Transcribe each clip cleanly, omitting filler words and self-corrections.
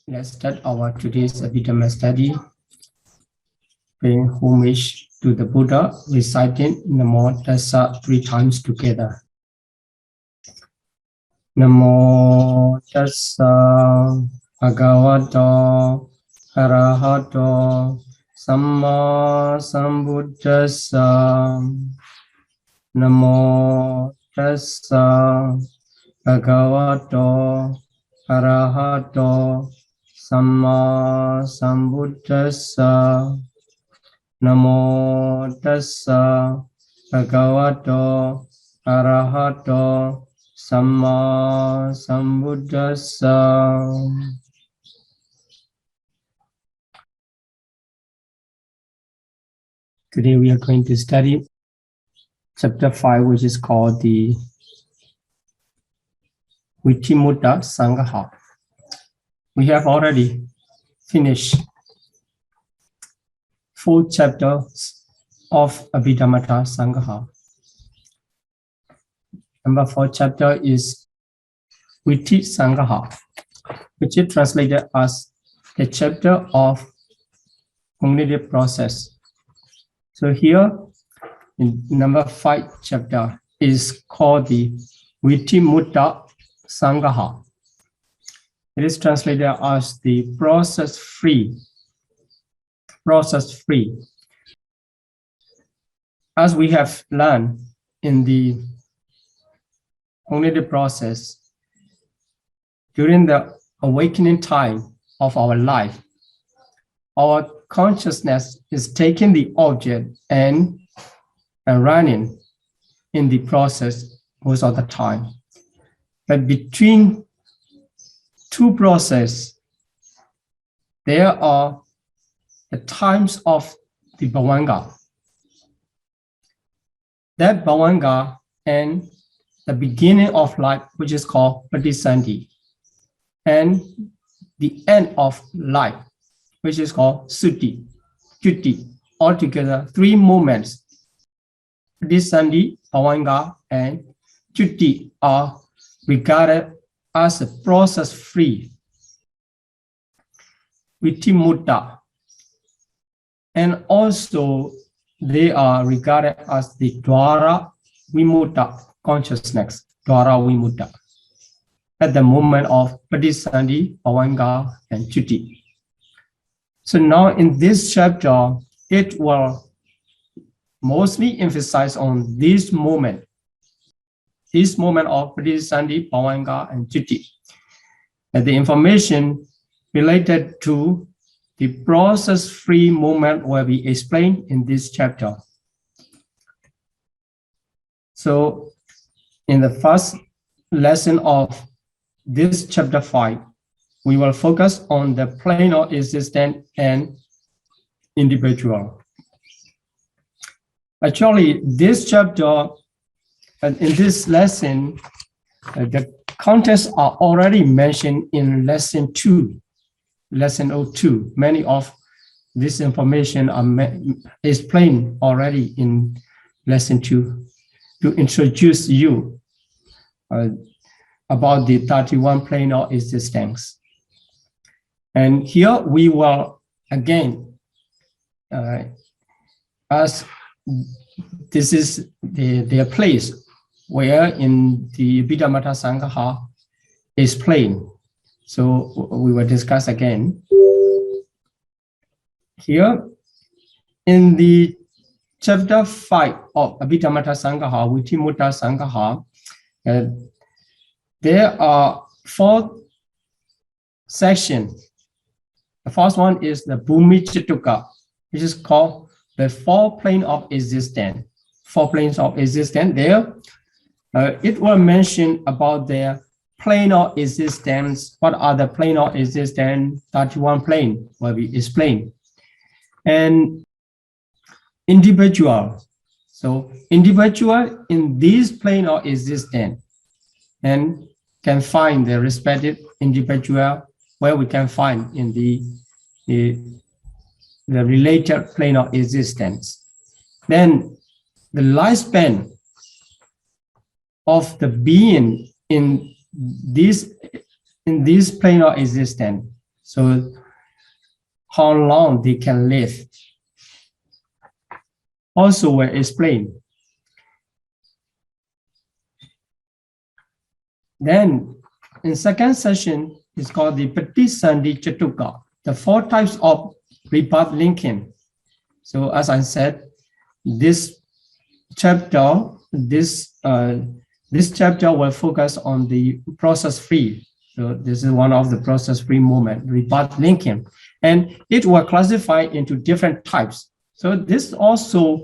Let's start our today's Abhidhamma study, paying homage to the Buddha, reciting Namo Tassa 3 times together. Namo Tassa Bhagavato Arahato Samma Sambuddhassa. Namo Tassa Bhagavato Arahato Samma Sambuddhassa. Namo Tassa Bhagavato Arahato Samma Sambuddhassa. Today we are going to study chapter 5, which is called the Vitimutta Sangha. We have already finished 4 chapters of Abhidhamma Sangha. Number 4 chapter is Vitti Sangha, which is translated as the chapter of cognitive process. So here, in number 5 chapter is called the Vitimutta Sangha. It is translated as the process-free. Process-free. As we have learned in the cognitive process, during the awakening time of our life, our consciousness is taking the object and running in the process most of the time. But between 2 processes, there are the times of the bhavanga. That bhavanga and the beginning of life, which is called patisandhi, and the end of life, which is called sutti, chutti. Altogether, 3 moments. Patisandhi, bhavanga, and chutti are regarded as a process-free vitimutta, and also they are regarded as the dwara vimutta consciousness, dwara vimutta, at the moment of patisandhi, bhavanga, and chutti. So now in this chapter, it will mostly emphasize on this moment of patisandhi, bhavanga, and chutti, and the information related to the process-free moment will be explained in this chapter. So in the first lesson of this chapter 5, we will focus on the plane of existence and individual. Actually, this chapter, in this lesson, the contents are already mentioned in lesson 2, lesson 02. Many of this information are explained already in lesson 2 to introduce you about the 31 plane of existence. And here we will again, as this is their place where in the Abhidhamma Sangha is plain. So we will discuss again. Here in the chapter 5 of Abhidhamma Sangha, Vitimutta Sangha, there are 4 sections. The first one is the Bhumi Chittuka, which is called the 4 planes of existence. 4 planes of existence. There, it will mention about their plane of existence. What are the plane of existence? 31 plane will be explained. And individual. So individual in this plane of existence, and can find the respective individual where we can find in the related plane of existence. Then the lifespan of the being in this plane of existence So how long they can live. Also will explain. Then in second session, it's called the Patisandhi Chatuka, the 4 types of rebirth linking. So as I said, this chapter, this chapter will focus on the process-free. So this is one of the process-free movement, rebirth linking, and it will classify into different types. So this also,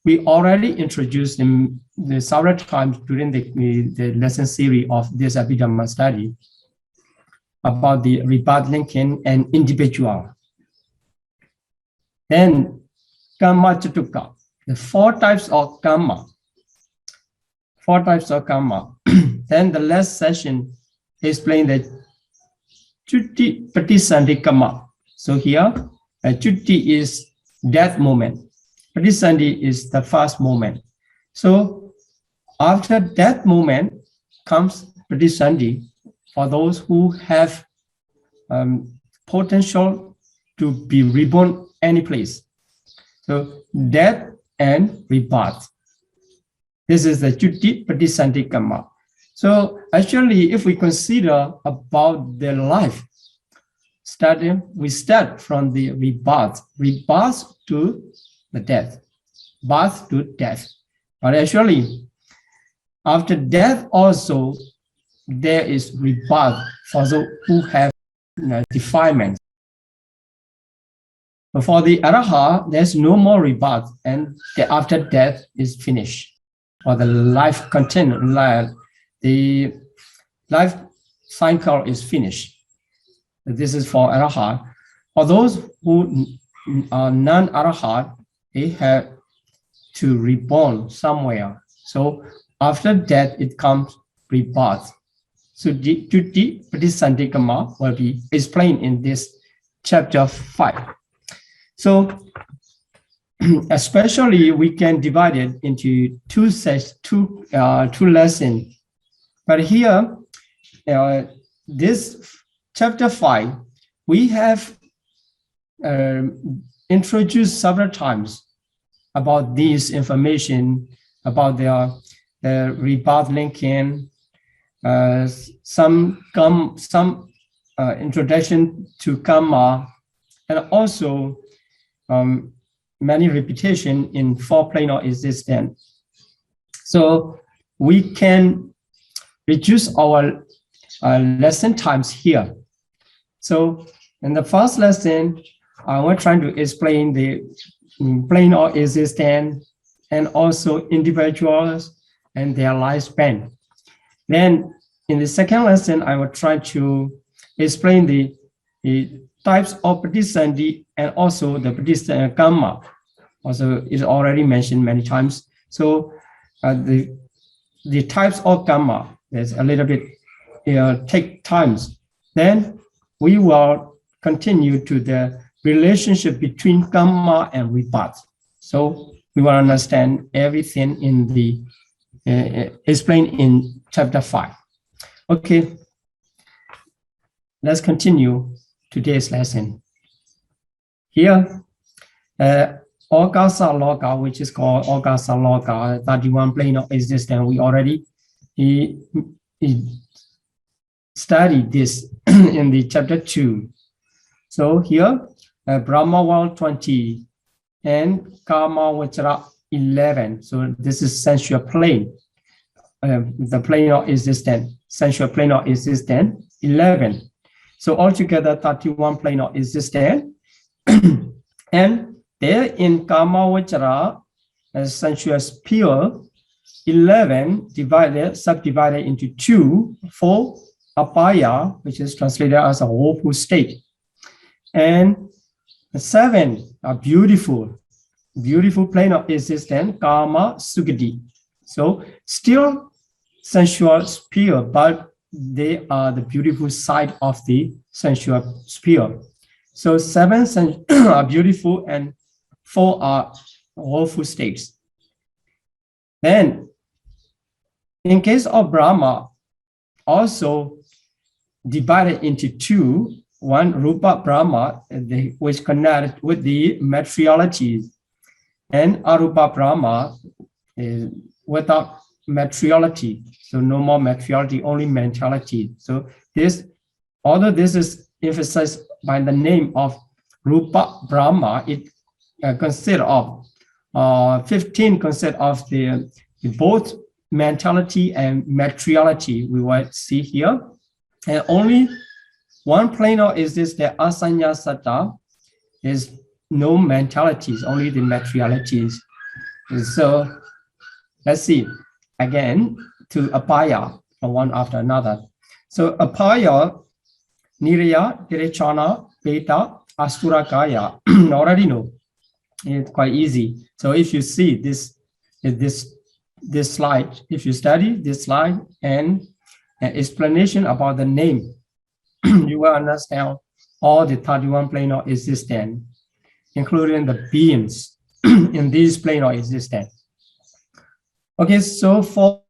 we already introduced in the several times during the lesson series of this Abhidhamma study about the rebirth linking and individual. Then Karma Chatuka, the 4 types of karma. 4 types of karma. Then the last session explained the Chutti Patisandhi karma. So here, Chutti is death moment. Patisandhi is the first moment. So after that moment comes Patisandhi for those who have potential to be reborn any place. So death and rebirth. This is the Chutti Patisandhi karma. So actually, if we consider about the life, we start from the rebirth to the death, birth to death. But actually, after death also, there is rebirth for those who have defilements. But for the Arahant, there's no more rebirth, and after death is finished. Or the life the life cycle is finished. This is for Arahant. For those who are non-Arahant, they have to reborn somewhere. So after death, it comes rebirth. So the Chutti Patisandhi karma will be explained in this chapter 5. So especially we can divide it into two lessons. But here, this chapter 5, we have introduced several times about this information, about the rebirth linking, some introduction to karma, and also many repetition in 4 planar existence. So we can reduce our lesson times here. So in the first lesson, I was trying to explain the planar existence and also individuals and their lifespan. Then in the second lesson, I will try to explain the types of Patisandhi and also the Patisandhi karma. Also, is already mentioned many times. So the types of karma, there's a little bit take times. Then we will continue to the relationship between karma and rebirth. So we will understand everything in the explained in chapter 5. Okay, let's continue today's lesson. Here, Agasa Loka, which is called Agasa Loka, 31 plane of existence, we already studied this in the chapter 2. So here, Brahma world 20 and Karma Vajra 11. So this is sensual plane, the plane of existence, sensual plane of existence 11. So altogether 31 plane of existence. And there in Karma Vajra, sensual sphere 11 subdivided into 2 for Abaya, which is translated as a woeful state. And 7 are beautiful plane of existence, Karma Sugati. So still sensual sphere, but they are the beautiful side of the sensual sphere. So 7 are beautiful and 4 are woeful states. Then in case of Brahma, also divided into 2, one Rupa Brahma, which connect with the materialities, and Arupa Brahma is without materiality. So no more materiality, only mentality. So this, although this is emphasized by the name of Rupa Brahma, it consists of 15 concept of the both mentality and materiality we will see here. And only one plane is this, the Asanya Satta, is no mentalities, only the materialities. And so let's see again to Abaya, one after another. So Abaya, Niraya, Direchana, Beta, Asturakaya, already know. It's quite easy. So if you see this slide, if you study this slide and an explanation about the name, you will understand all the 31 plane of existence, including the beings in this plane of existence. Okay, so for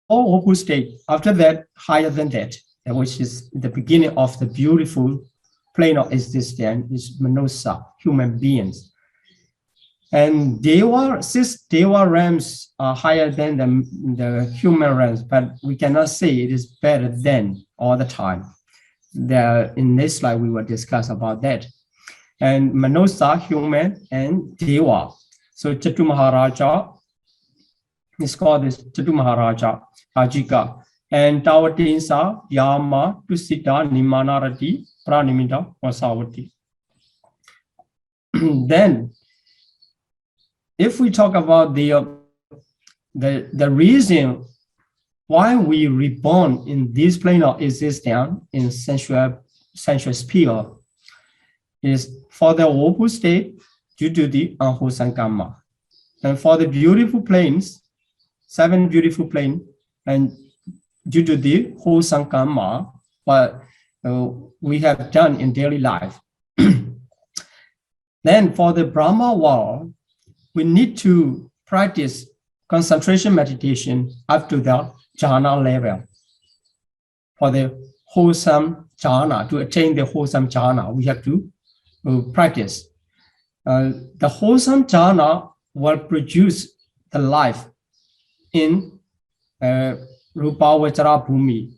all Opus state, after that, higher than that, which is the beginning of the beautiful plane of existence, is Manusa, human beings. And Dewa, 6 Dewa realms are higher than the human realms, but we cannot say it is better than all the time. In this slide, we will discuss about that. And Manusa, human, and Dewa. So Chatu Maharaja is called this Chatu Maharaja, Ajika. And Tawatinsa, Yama, Tusita, Nimanarati, Pranimita, Vasavati. Then, if we talk about the reason why we reborn in this plane of existence in sensual sphere is for the Opus state due to the unwholesome karma. And for the beautiful planes, 7 beautiful planes, and due to the wholesome karma, what we have done in daily life. Then for the Brahma world, we need to practice concentration meditation up to the jhana level. For the wholesome jhana, to attain the wholesome jhana, we have to practice. The wholesome jhana will produce the life in Rupa Vachara Bhumi,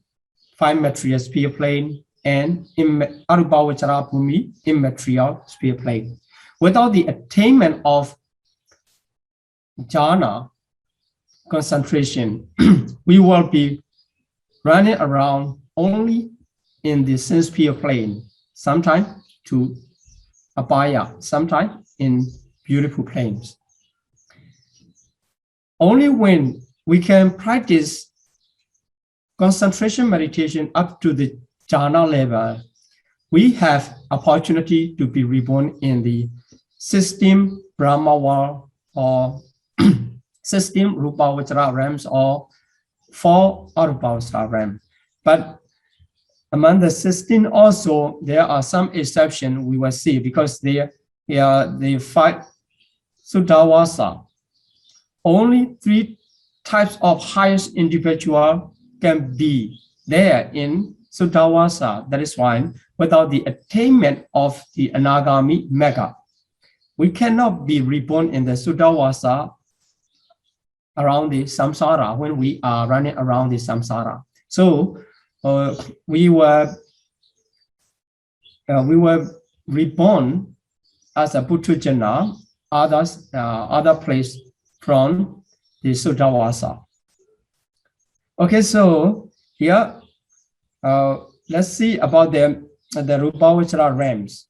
5 material sphere plane, and in Arupa Vachara Bhumi, immaterial sphere plane. Without the attainment of jhana concentration, we will be running around only in the sense sphere plane, sometimes to Abaya, sometimes in beautiful planes. Only when we can practice concentration meditation up to the jhana level, we have opportunity to be reborn in the system Brahma world or system Rupa Vachara realms or 4 Arupa Vachara realms. But among the 16 also, there are some exceptions we will see because they are the 5 Suddhavasa. Only 3 types of highest individual can be there in Suddhavasa. That is why without the attainment of the Anagami Mega, we cannot be reborn in the Suddhavasa around the samsara when we are running around the samsara. So we were reborn as a Puthujana, other place from the Suddhavasa. Okay, so here let's see about the Rupa Vachara realms.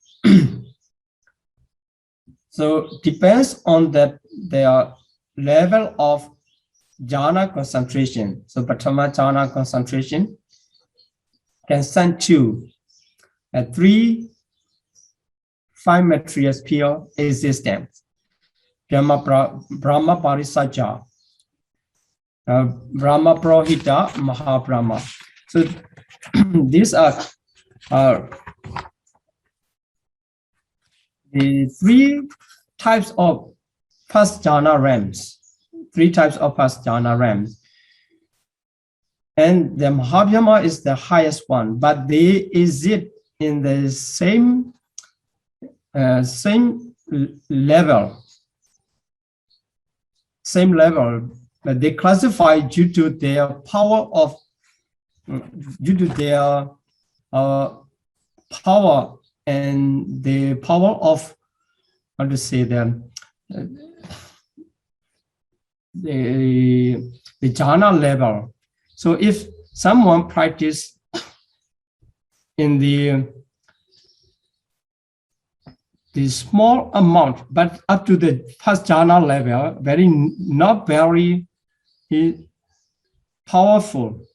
So depends on their level of jhana concentration. So Pratama jhana concentration can send to 3 5 material sphere existence. Brahma Parisaja, Brahma Prohita, Mahabrahma. So these are the 3 types of past jhana realms. 3 types of past jhana realms. And the Mahabrahma is the highest one, but they exist in the same level. Same level, but they classify due to their power of, power and the power of, how to say them, the jhana level. So if someone practice in the small amount, but up to the first jhana level, not very powerful,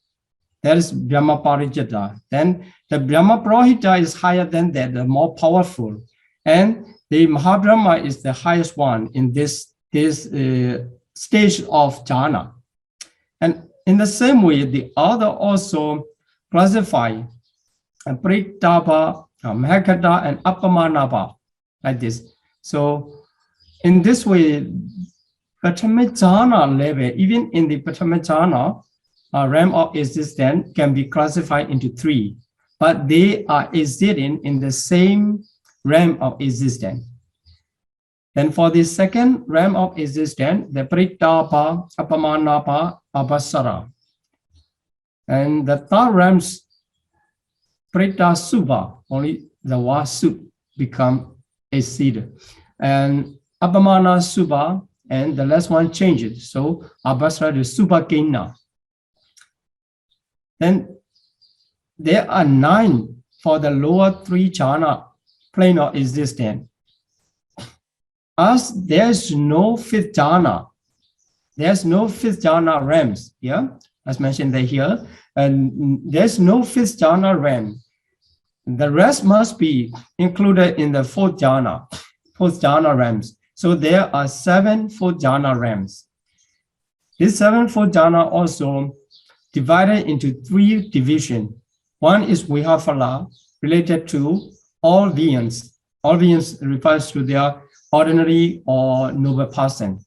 that is Brahma Parijata. Then the Brahma Prahita is higher than that, the more powerful. And the Mahabrahma is the highest one in this stage of jhana. And in the same way, the other also classify Pritapa, Mahakata, and Apamanapa, like this. So in this way, Patamajhana level, even in the Patamajhana realm of existence, can be classified into three, but they are existing in the same realm of existence. Then for the second realm of existence, the Pritapa, Apamanapa, Abasara. And the third realms, Prita Subha, only the Wasu become a seed. And Apamana Subha, and the last one changes. So Abasara to Subha Kena. Then there are 9 for the lower 3 jhana plane of existence. As there's no 5th jhana, there's no 5th jhana realms here, as mentioned here, and there's no 5th jhana realm. The rest must be included in the 4th jhana realms. So there are 7 4th jhana realms. These 7 4th jhana also divided into 3 divisions. One is Vihafala, related to all beings. All beings refers to their ordinary or noble person.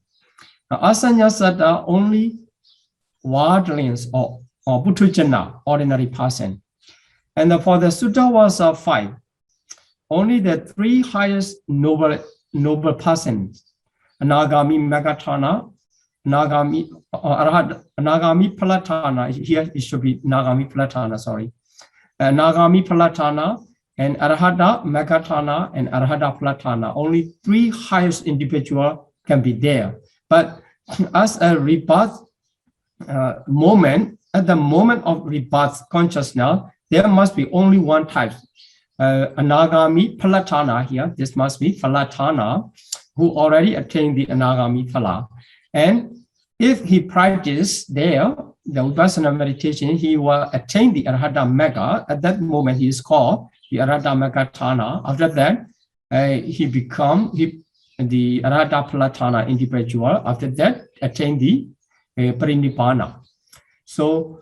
Now, Asanyasata, only worldlings or Puthujana, ordinary person. And for the Suttavasa 5, only the 3 highest noble persons, Anagami Megatana, Nagami Palatana, here it should be Nagami Palatana, sorry. Nagami Palatana, and Arhata Megatana, and Arhata Palatana. Only 3 highest individual can be there. But as a rebirth moment, at the moment of rebirth consciousness, there must be only one type. Anagami Palatana here, this must be Palatana, who already attained the Anagami Phala. And if he practiced there, the Vipassana meditation, he will attain the Arhata Mega. At that moment, he is called the Arhata Megatana. After that, he become the Arhata Palatana individual. After that, attain the Parinibbana. So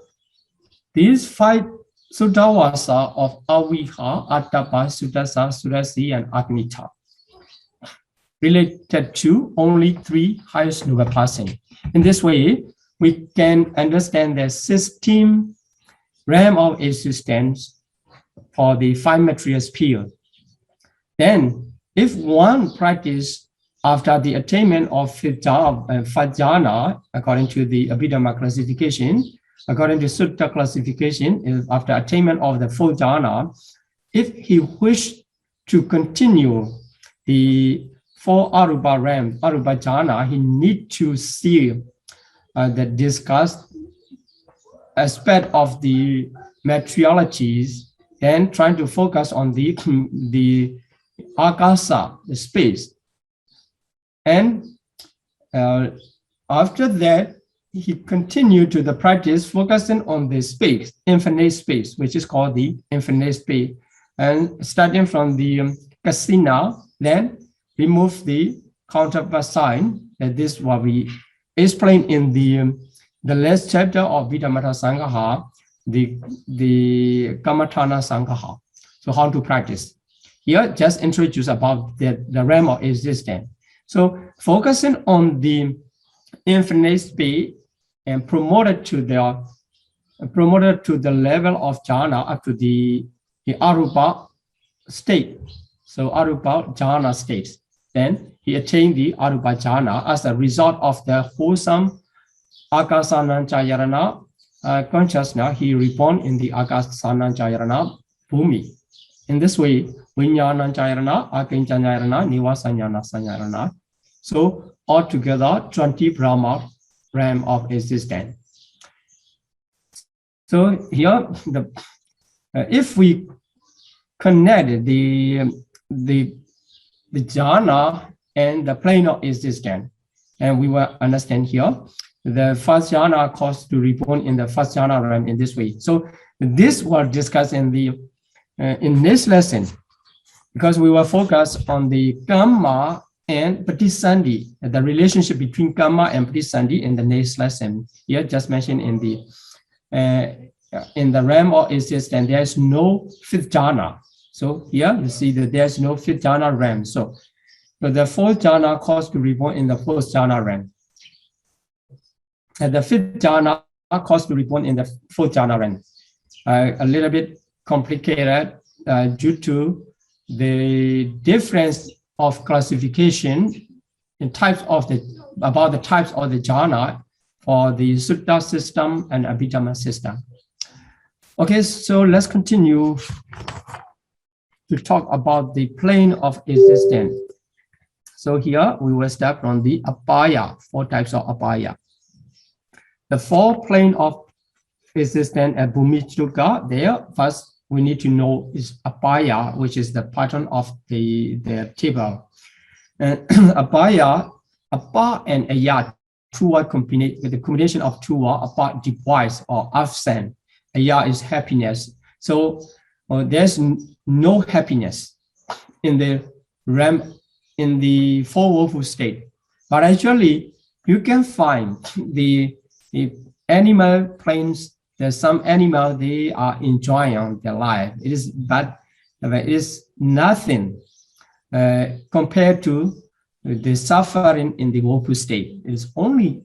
these 5 Suddhavasa of Aviha, Attapa, Sudasa, Sudasi, and Agnita, related to only 3 highest noble persons. In this way, we can understand the system realm of existence for the 5 material sphere. Then, if one practice after the attainment of 5th jhana, according to the Abhidhamma classification, according to Sutta classification, after attainment of the 4th jhana, if he wished to continue the 4 arupa realms, arupa jhana, he need to see the discussed aspect of the materialities, then trying to focus on the akasa, the space. And after that, he continued to the practice focusing on the space, infinite space, which is called the infinite space. And starting from the kasina, then remove the counterpart sign. That this will be explained in the last chapter of Vidamata Sangaha, the Kamatana Sangaha. So how to practice. Here, just introduce about the realm of existence. So focusing on the infinite space and promoted to the level of jhana up to the arupa state, so arupa jhana states. Then he attained the arupa jhana as a result of the wholesome akasananchayarana consciousness. He reborn in the akasananchayarana bhumi. In this way, vinyananchayarana, akinchanyayarana, nivasanyana sanyarana. So altogether 20 Brahma realm of existence. So here, if we connect the jhana and the plane of existence, and we will understand here, the first jhana caused to reborn in the first jhana realm in this way. So this was discussed in this lesson, because we will focus on the karma and patisandhi, the relationship between karma and patisandhi in the next lesson. Here, just mentioned in the realm of existence, there is no fifth jhana. So here you see that there's no fifth jhana realm. So the fourth jhana caused to reborn in the fourth jhana realm. And the fifth jhana caused to reborn in the fourth jhana realm. A little bit complicated due to the difference of classification in types of about the types of the jhana for the Sutta system and Abhidhamma system. Okay, so let's continue to talk about the plane of existence. So here we will start from the Abaya, 4 types of Abaya. The 4 plane of existence at Bhumituka, there first we need to know is Abaya, which is the pattern of the table. And Abaya, Apa and Aya, two word combination, with the combination of 2 words, Apa device or absent. Aya is happiness. So there's no happiness in the realm, in the 4 woeful state. But actually, you can find the animal planes. There's some animal, they are enjoying their life. It is nothing compared to the suffering in the woeful state. It is only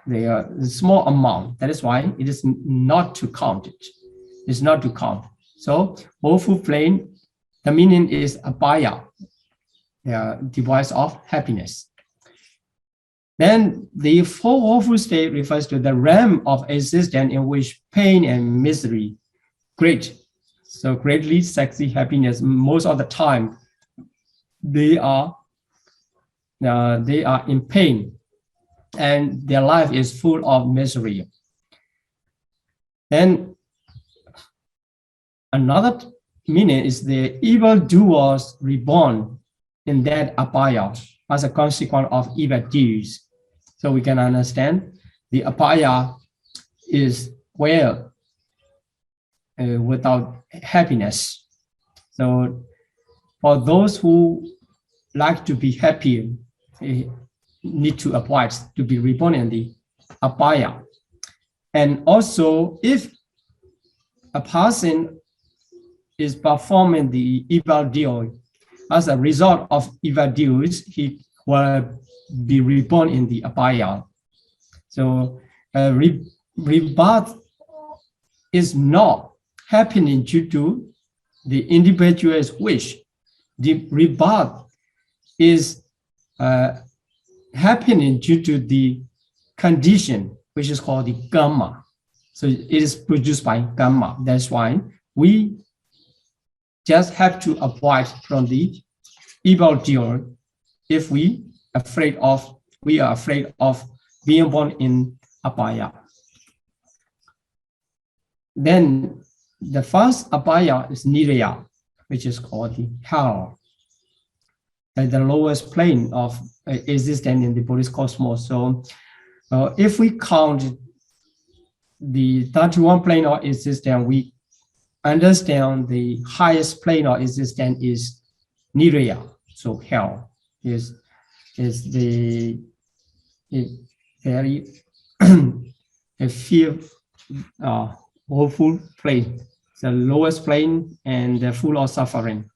the small amount. That is why it is not to count it. It's not to count. So woeful plane, the meaning is Abaya, the device of happiness. Then the 4 woeful state refers to the realm of existence in which pain and misery great. So greatly sexy happiness, most of the time they are in pain and their life is full of misery. Then another meaning is the evildoers reborn in that Abaya as a consequence of evil deeds. So we can understand the Abaya is where without happiness. So for those who like to be happy, need to avoid to be reborn in the Abaya. And also, if a person is performing the evil deed, as a result of evil deeds, he will be reborn in the Abaya. So rebirth is not happening due to the individual's wish. The rebirth is happening due to the condition, which is called the karma. So it is produced by karma. That's why we just have to avoid from the evil deed if we are afraid of being born in Abaya. Then the first Abaya is Niraya, which is called the hell, the lowest plane of existence in the Buddhist cosmos. So if we count the 31 plane of existence, we understand the highest plane of existence is Niraya. So hell is the very woeful plane, the lowest plane and full of suffering.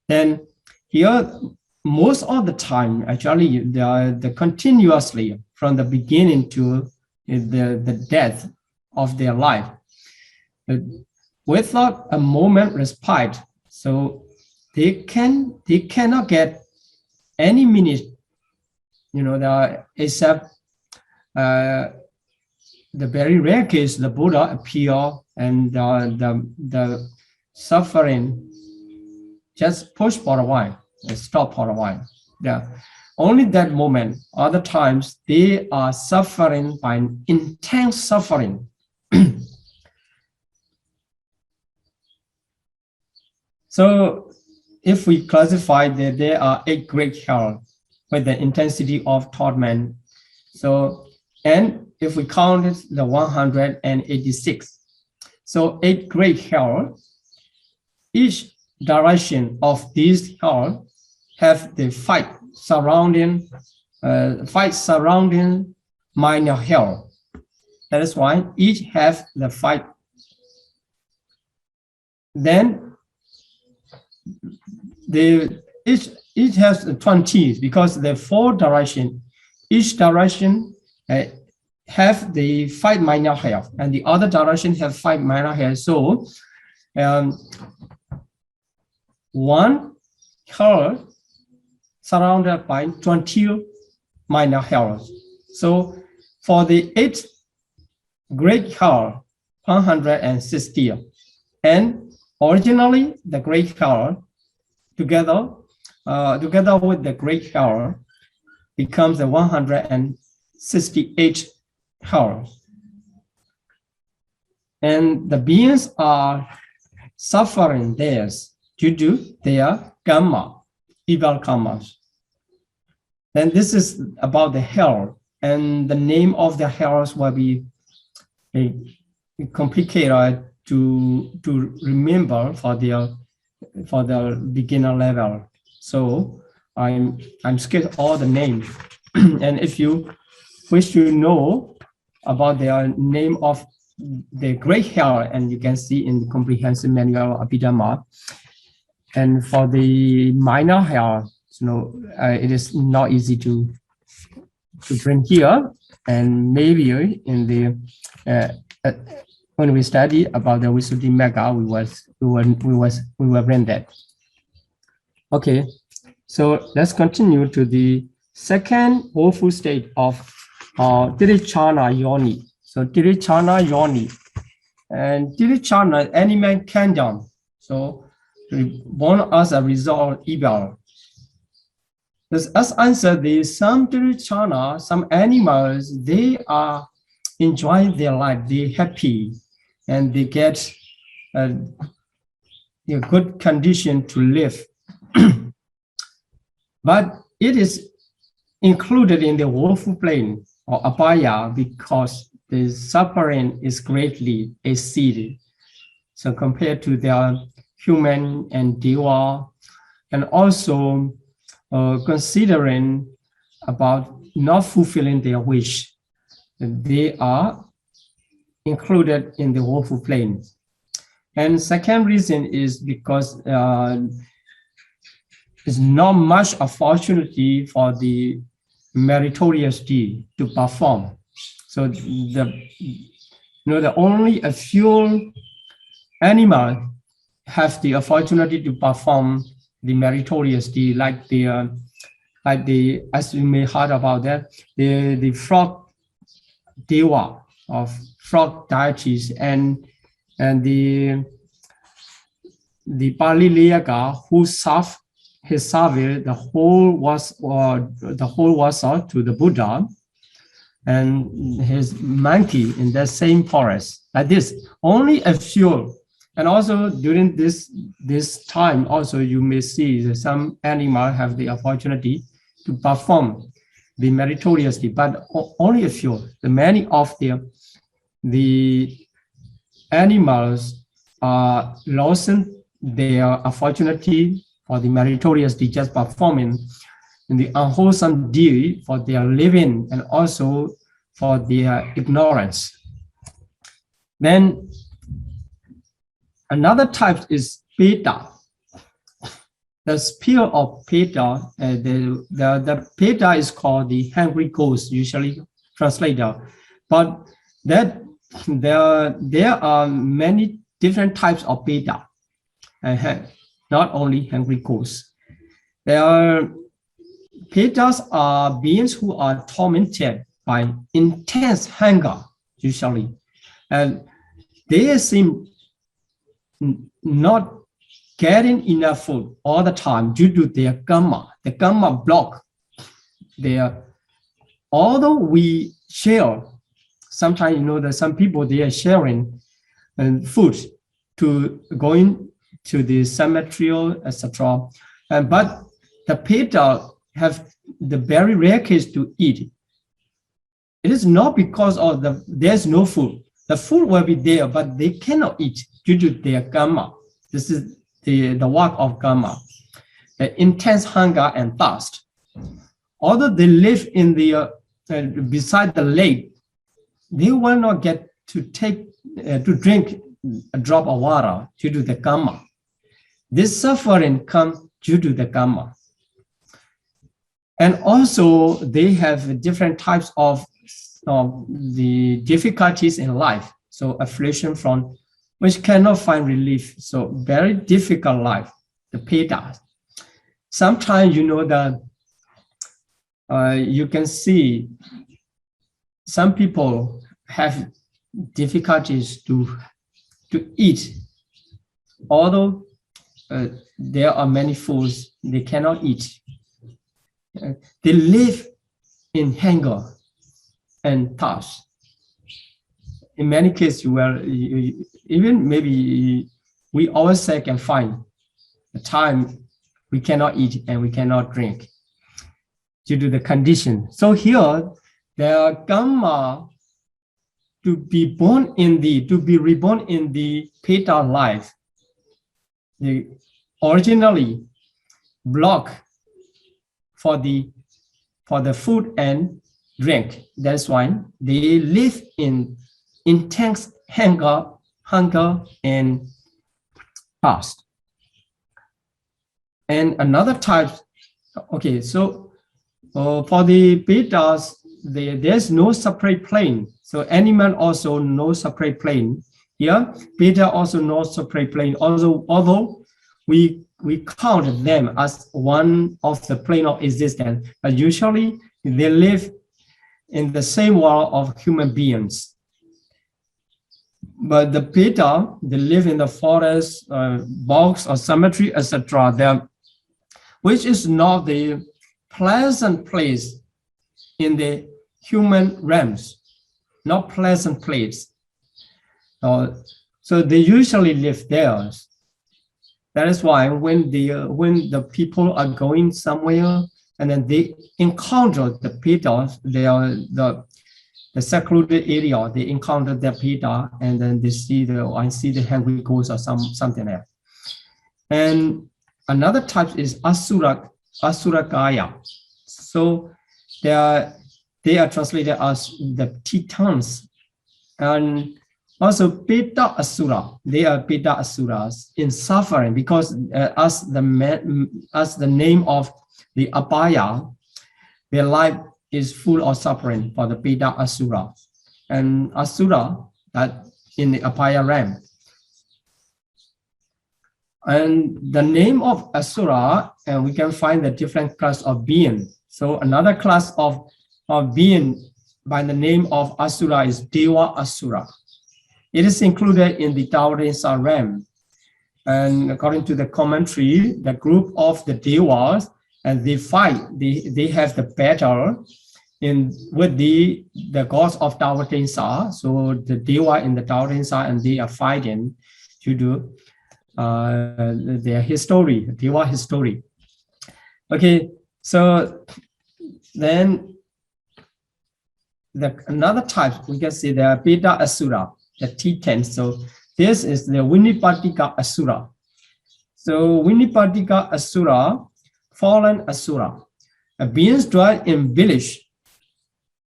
Then here, most of the time, actually, the continuously from the beginning to the death of their life, without a moment respite. So they cannot get any minute, except the very rare case the Buddha appear and the suffering just push for a while and stop for a while. Yeah, only that moment. Other times they are suffering by intense suffering. So if we classify that there are 8 great hell with the intensity of torment. So, and if we count it, the 186. So 8 great hell, each direction of these hell have the fight surrounding minor hell. That is why each have the fight. Then each has 20 because the 4 direction, each direction have the 5 minor hell, and the other direction have 5 minor hell. So one hell surrounded by 20 minor hells. So for the 8 great hell, 160, and originally the great hell together with the great hell becomes the 168 hell. And the beings are suffering theirs due to their karma, evil karmas. Then this is about the hell, and the name of the hells will be complicated to remember for the beginner level. So I'm skipping all the names. And if you wish to know about the name of the great hell, and you can see in the comprehensive manual Abhidhamma. And for the minor hell, it is not easy to bring here. And maybe in the when we study about the Visuddhimagga, we will bring that. Okay, so let's continue to the second woeful state of Tirichana Yoni. So Tirichana Yoni, and Tirichana, animal kingdom. So born as a result evil. As answered, some Tirichana, some animals, they are enjoying their life, they're happy, and they get a good condition to live. But it is included in the woeful plane or Abaya because the suffering is greatly exceeded. So compared to their human and Diwa, and also considering about not fulfilling their wish, they are included in the woeful plane. And second reason is because there's not much opportunity for the meritorious deed to perform. So the only a few animals have the opportunity to perform the meritorious deed, like the as you may heard about that, the frog Diwa of frog deities, and the Pali Yakas who serve his service the whole Vasa to the Buddha, and his monkey in the same forest. Like this, only a few. And also during this time, also you may see that some animals have the opportunity to perform the meritorious deed, but only a few. The many of the animals are losing their opportunity for the meritorious deed, just performing in the unwholesome deed for their living and also for their ignorance. Then another type is Peta. The spirit of Peta, the Peta is called the hungry ghost, usually translated. But that there are many different types of Peta. not only hungry ghosts. Petas are beings who are tormented by intense hunger, usually, and they seem not getting enough food all the time due to their karma. The karma block their. Although we share, sometimes that some people they are sharing food to going to the cemetery, etc. But the Peta have the very rare case to eat. It is not because of there's no food. The food will be there, but they cannot eat due to their karma. This is the work of karma, the intense hunger and thirst. Although they live in the beside the lake, they will not get to drink a drop of water due to the karma. This suffering comes due to the karma. And also they have different types of the difficulties in life. So affliction from which cannot find relief. So very difficult life, the Petas. Sometimes that you can see some people have difficulties to eat. Although there are many foods they cannot eat. They live in hunger and thirst. In many cases, even maybe we also can find a time we cannot eat and we cannot drink due to the condition. So here, the karma to be reborn in the Peta life, they originally block for the food and drink. That's why they live in intense hunger and thirst. And another type, okay, so for the Petas, there's no separate plane. So animal also no separate plane. Here, Peta also no separate plane. Although we count them as one of the plane of existence, but usually they live in the same world of human beings. But the Peta, they live in the forest, bogs or cemetery, etc. Which is not the pleasant place in the human realms, not pleasant place. So they usually live there. That is why when the people are going somewhere and then they encounter the Petas, they are the secluded area, they encounter the Peta and then they see the hungry ghost or something else. And another type is Asurakaya. So they are translated as the Titans. And also Peta Asura, they are Peta Asuras in suffering because as the name of the Abaya, their life is full of suffering for the Peta Asura. And Asura, that in the Abaya realm. And the name of Asura, and we can find the different class of being. So another class of being by the name of Asura is Diwa Asura. It is included in the Taorinsa realm. And according to the commentary, the group of the Devas, and they fight, they have the battle with the gods of Taorinsa. So the Deva in the Taorinsa, and they are fighting to do their history, Deva history. Okay, so then another type, we can see the Peta Asura, the T10. So this is the Vinipatika Asura. So Vinipatika Asura, fallen Asura, beings dwell in village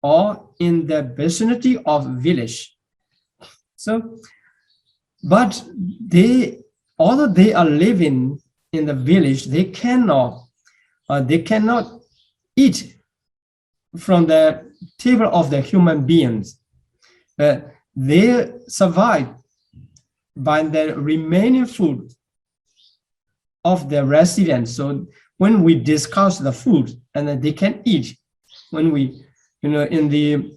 or in the vicinity of village. So, but although they are living in the village, they cannot eat from the table of the human beings. They survive by the remaining food of the residents. So when we discuss the food and then they can eat, when we, in the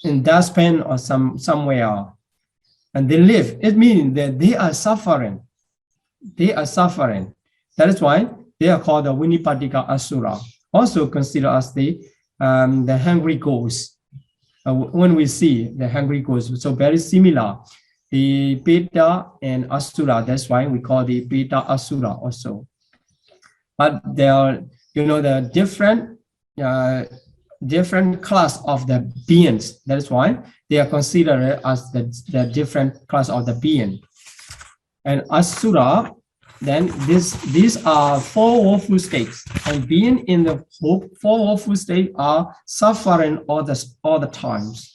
in dustbin or somewhere, and they live, it means that they are suffering. They are suffering. That is why they are called the Vinipatika Asura, also considered as the hungry ghosts. When we see the hungry ghosts, so very similar, the Beta and Asura. That's why we call the Beta Asura also. But there are, the different class of the beings. That is why they are considered as the different class of the being. And Asura, then these are four woeful states, and being in the four woeful states are suffering all the times.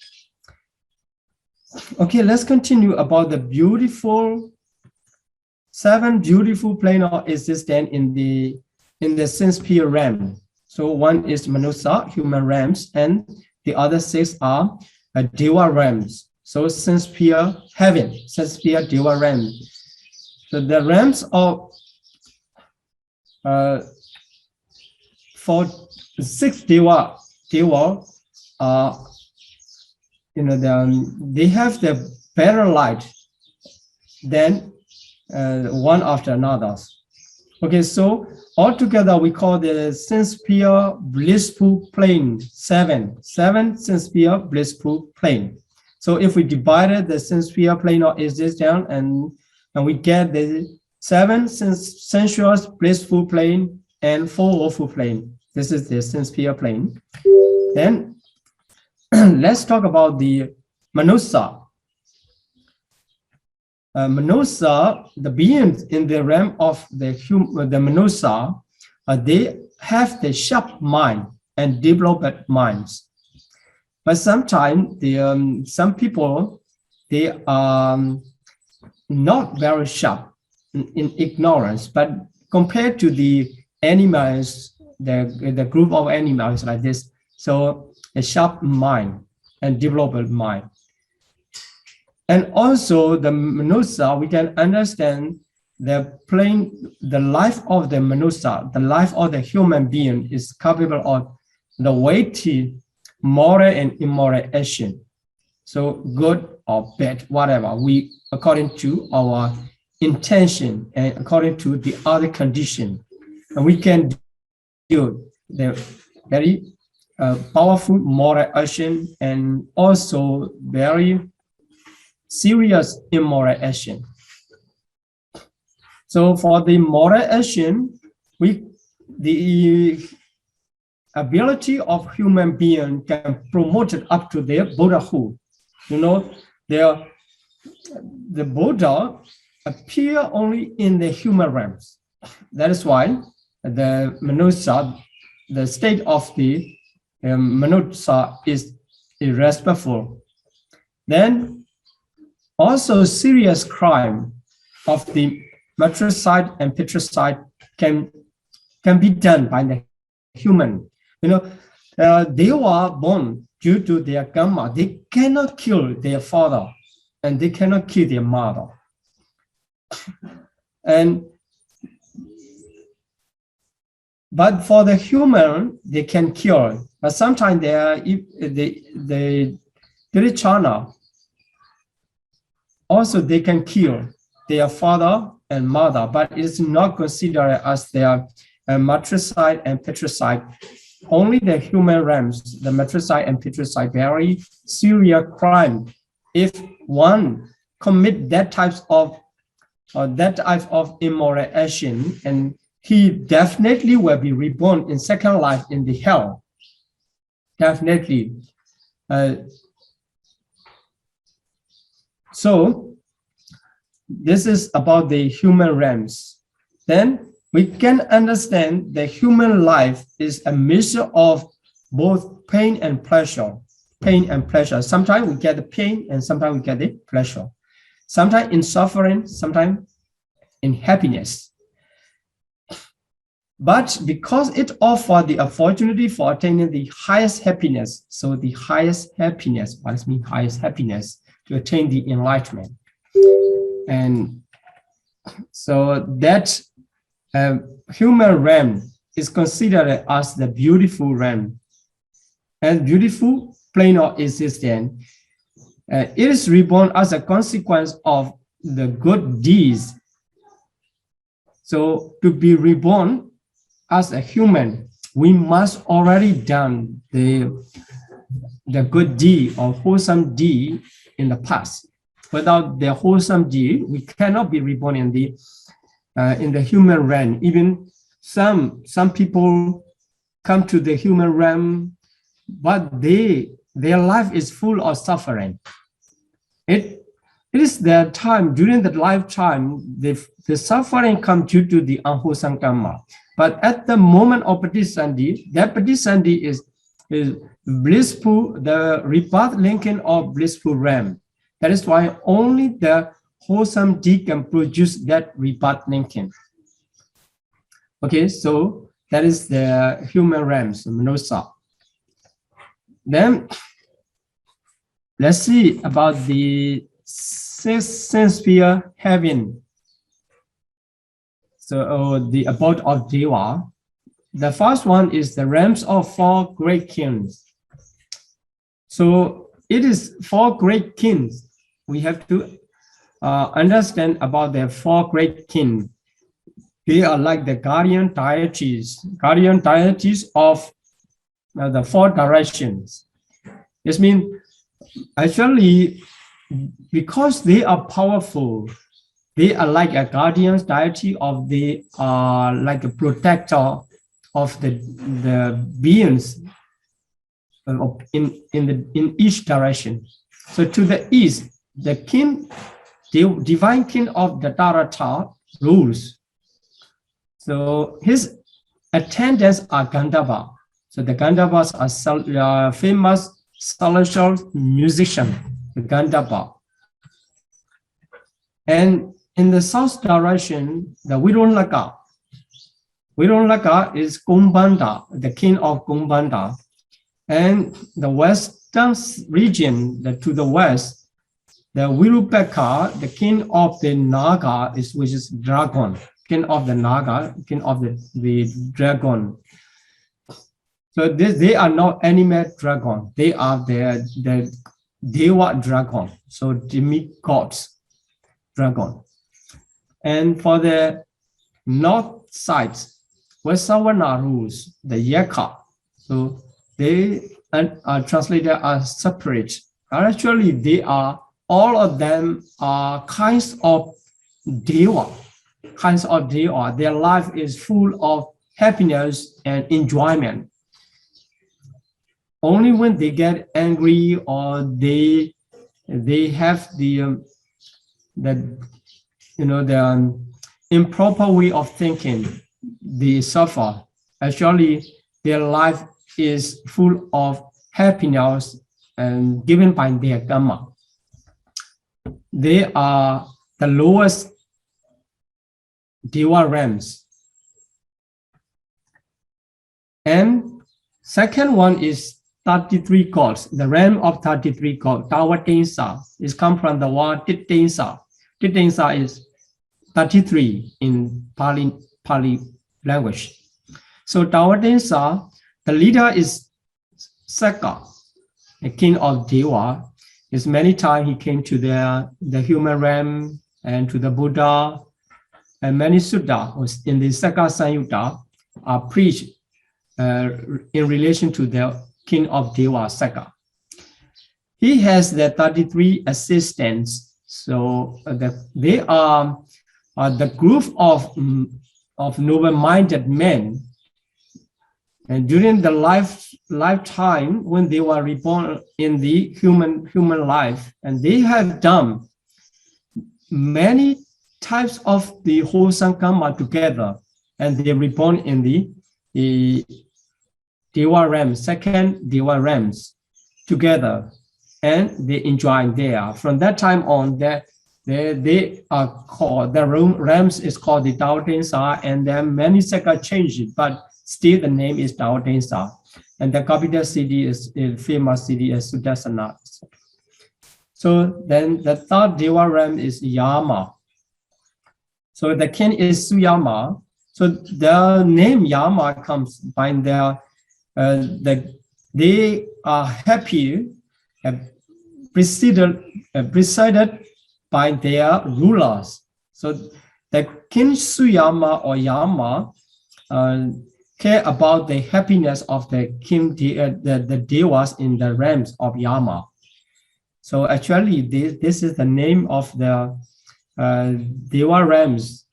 Okay, let's continue about the seven beautiful planar existence in the sense-sphere realm. So one is Manusa, human realms, and the other six are Diwa realms. So sense-sphere heaven, sense-sphere Diwa realm. So the realms of for six Diwa are, they have the better light than one after another. Okay, so altogether we call the sense-sphere blissful plane seven sense-sphere blissful plane. So if we divided the sense-sphere plane of existence and we get the seven sensuous blissful plane and four woeful plane. This is the sense-sphere plane. Then let's talk about the Manusa. Manusa, the beings in the realm of the Manusa, they have the sharp mind and developed minds. But sometimes some people, they are not very sharp in ignorance, but compared to the animals, the group of animals like this, so a sharp mind and developed mind. And also the Manusa, we can understand the life of the Manusa, the life of the human being is capable of the weighty moral and immoral action. So good or bad, whatever, we according to our intention and according to the other condition, and we can do the very powerful moral action and also very serious immoral action. So for the moral action, the ability of human being can promote it up to their Buddhahood. The Buddha appear only in the human realms. That is why the Manusa, the state of the Manusa is irrespectful. Then also serious crime of the matricide and patricide can be done by the human. They were born due to their karma. They cannot kill their father and they cannot kill their mother. But for the human, they can kill. But sometimes the Dirichana, also they can kill their father and mother, but it is not considered as their matricide and patricide. Only the human realms, the matricide and patricide, very serious crime. If one commit that type of immoral action, and he definitely will be reborn in second life in the hell. Definitely. So this is about the human realms. Then we can understand the human life is a mixture of both pain and pleasure. Pain and pleasure. Sometimes we get the pain and sometimes we get the pleasure. Sometimes in suffering, sometimes in happiness. But because it offers the opportunity for attaining the highest happiness, so the highest happiness, what does it mean highest happiness? To attain the enlightenment. And So that human realm is considered as the beautiful realm, and beautiful plane of existence. It is reborn as a consequence of the good deeds. So to be reborn as a human, we must already done the good deed or wholesome deed in the past. Without the wholesome deed, we cannot be reborn in the human realm. Even some people come to the human realm, but their life is full of suffering. It is their time, during the lifetime, the suffering comes due to the unwholesome karma. But at the moment of Pradisandhi, that Pradisandhi is blissful, the rebirth linking of blissful realm. That is why only the wholesome deed can produce that rebirth linking. Okay, so that is the human realms, Manosa. Then let's see about the sixth sense sphere heaven. So the abode of Diwa. The first one is the realms of four great kings. So it is four great kings. We have to understand about the four great kings. They are like the guardian deities of the four directions. This means actually, because they are powerful, they are like a guardian deity of the like a protector of the beings in each direction. So to the east, the king, the divine king of the Tarata rules. So his attendants are Gandhava. So the Gandhavas are famous celestial musician, the Gandhava. And in the south direction, the Virunlaka. Virunlaka is Kumbanda, the king of Kumbanda. And the western region, to the west, the Virupaka, the king of the Naga, which is dragon, king of the Naga, king of the dragon. So they are not animal dragon. They are the Dewa dragon, so demigods dragon. And for the north side, where Savana rules, the Yaka, so they are translated as separate. Actually, they are, all of them are kinds of Dewa. Their life is full of happiness and enjoyment. Only when they get angry or they have the improper way of thinking, they suffer. Actually, their life is full of happiness and given by their karma. They are the lowest Dewa realms. And second one is 33 gods, the realm of 33 gods. Tawatensa is come from the word Titensa. Titensa is 33 in Pali language. So Tawatensa, the leader is Sakaki, the king of Diwa. Is many times he came to the human realm and to the Buddha, and many sutta in the Sakaka Sanyutta are preached in relation to the king of Diwa, Sakaki. He has the 33 assistants. So they are the group of noble-minded men. And during the lifetime when they were reborn in the human life, and they have done many types of the wholesome karma together, and they reborn in the Dewa realms, second Dewa realms together, and they enjoy there. From that time on, they are called, the realms is called the Taotensa, and then many Sakaka changed it, but still the name is Taotensa. And the capital city is famous city is Sudarsana. So then the third Dewa realm is Yama. So the king is Suyama. So the name Yama comes by their they are happy, presided by their rulers. So the king Suyama or Yama care about the happiness of the king, the devas in the realms of Yama. So actually, this is the name of the Deva realms,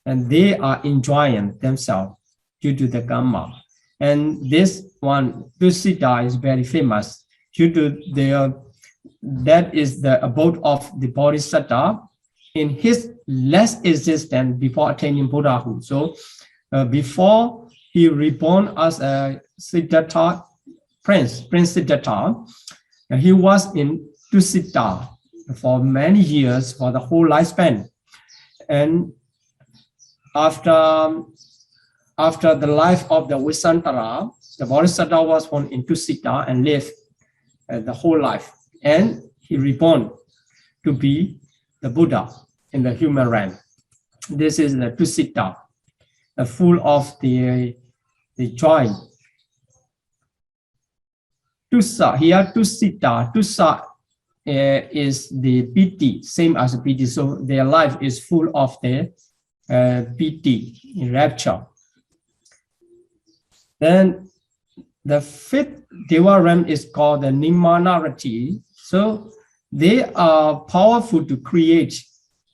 and they are enjoying themselves due to the karma. And this one, Dusita, is very famous due to that is the abode of the Bodhisattva in his last existence before attaining Buddhahood. So before he reborn as a Siddhartha Prince Siddhartha, he was in Dusita for many years, for the whole lifespan. And after the life of the Visantara, the Bodhisattva was born in Dusita and lived the whole life. And he reborn to be the Buddha in the human realm. This is the Dusita, full of the joy. Tusa, here Dusita, Tusa is the piti, same as piti. So their life is full of the piti, rapture. Then the fifth Deva realm is called the Nimanarati. So they are powerful to create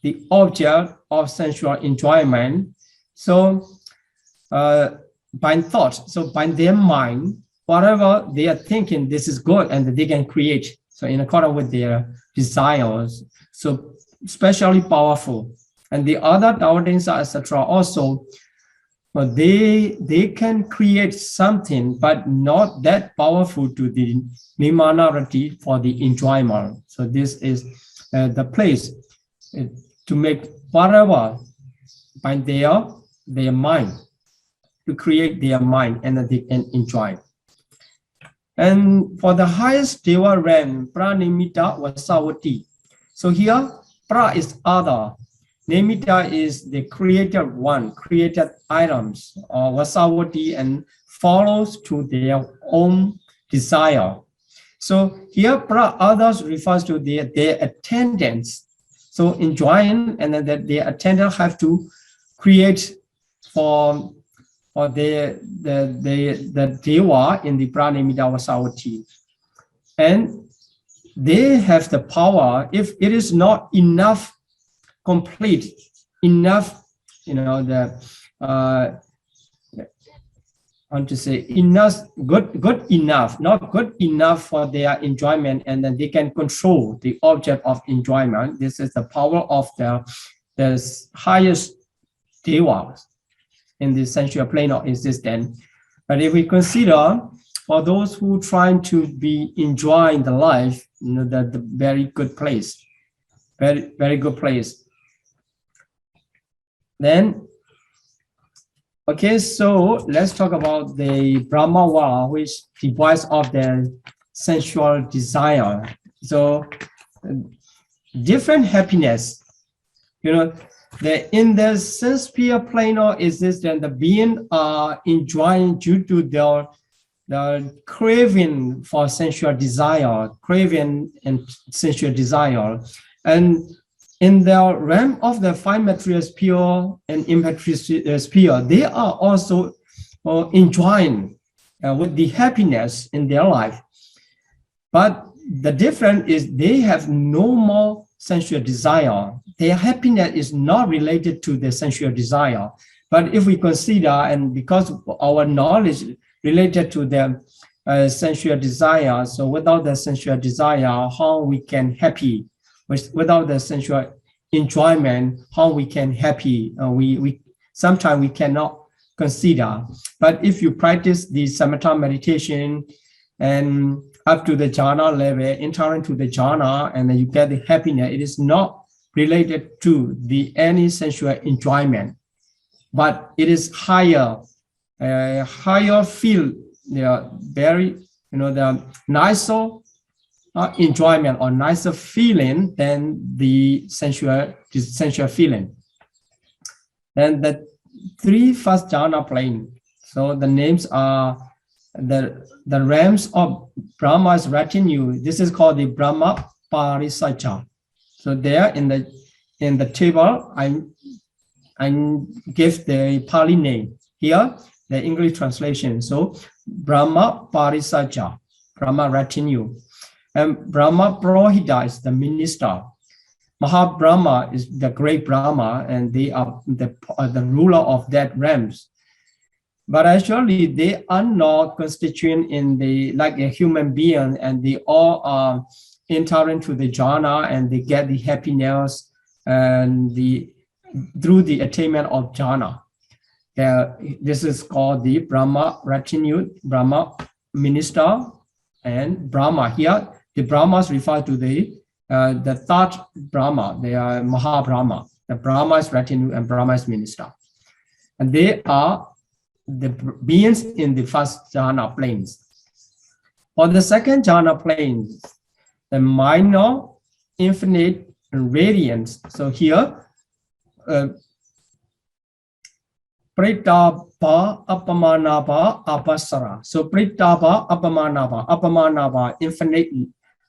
the object of sensual enjoyment. So by thought, so by their mind, whatever they are thinking, this is good, and they can create. So in accordance with their desires, so especially powerful. And the other Taodensa, etc., also, but they can create something, but not that powerful to the minority for the enjoyment. So this is the place to make whatever by their mind, to create their mind, and that they can enjoy. And for the highest Deva realm, Pranimita Vasavati. So here, Pra is other. Nimitta is the created one, created items, or Vasavati, and follows to their own desire. So here, Pra others refers to their attendants. So enjoying, and then that their attendants have to create for the Deva in the Pranimita Vasavati. And they have the power, if it is not enough, complete enough, I want to say enough, good enough, not good enough for their enjoyment, and then they can control the object of enjoyment. This is the power of the highest devas in the sensual plane of existence. But if we consider for those who trying to be enjoying the life, the very good place, very, very good place. Then, okay, so let's talk about the Brahmavara, which device of the sensual desire. So different happiness, in the sense-sphere plane of existence, the being are enjoying due to the craving for sensual desire, craving and sensual desire. And in the realm of the five material sphere and immaterial sphere, they are also enjoying with the happiness in their life. But the difference is they have no more sensual desire. Their happiness is not related to the sensual desire. But if we consider, and because our knowledge related to the sensual desire, so without the sensual desire, how we can happy? Without the sensual enjoyment, how we can happy? We sometimes we cannot consider. But if you practice the samatha meditation and up to the jhana level, enter into the jhana, and then you get the happiness, it is not related to any sensual enjoyment, but it is higher feel, very, the nicer enjoyment or nicer feeling than the sensual feeling. And the three first jhana plane. So the names are the realms of Brahma's retinue. This is called the Brahma Parisacha. So there in the table, I give the Pali name. Here, the English translation. So Brahma Parisacha, Brahma retinue. And Brahma Purohita is the minister. Mahabrahma is the great Brahma, and they are the ruler of that realms. But actually, they are not constituent in like a human being, and they all are intolerant to the jhana, and they get the happiness and through the attainment of jhana. This is called the Brahma retinue, Brahma minister, and Brahma. Here, the Brahmas refer to the third Brahma. They are Mahabrahma. The Brahma's retinue and Brahma's minister, and they are the beings in the first jhana planes. On the second jhana planes, the minor infinite radiance. So here, Pritapa Apamanaba Apasara. So Pritapa Apamanaba, infinite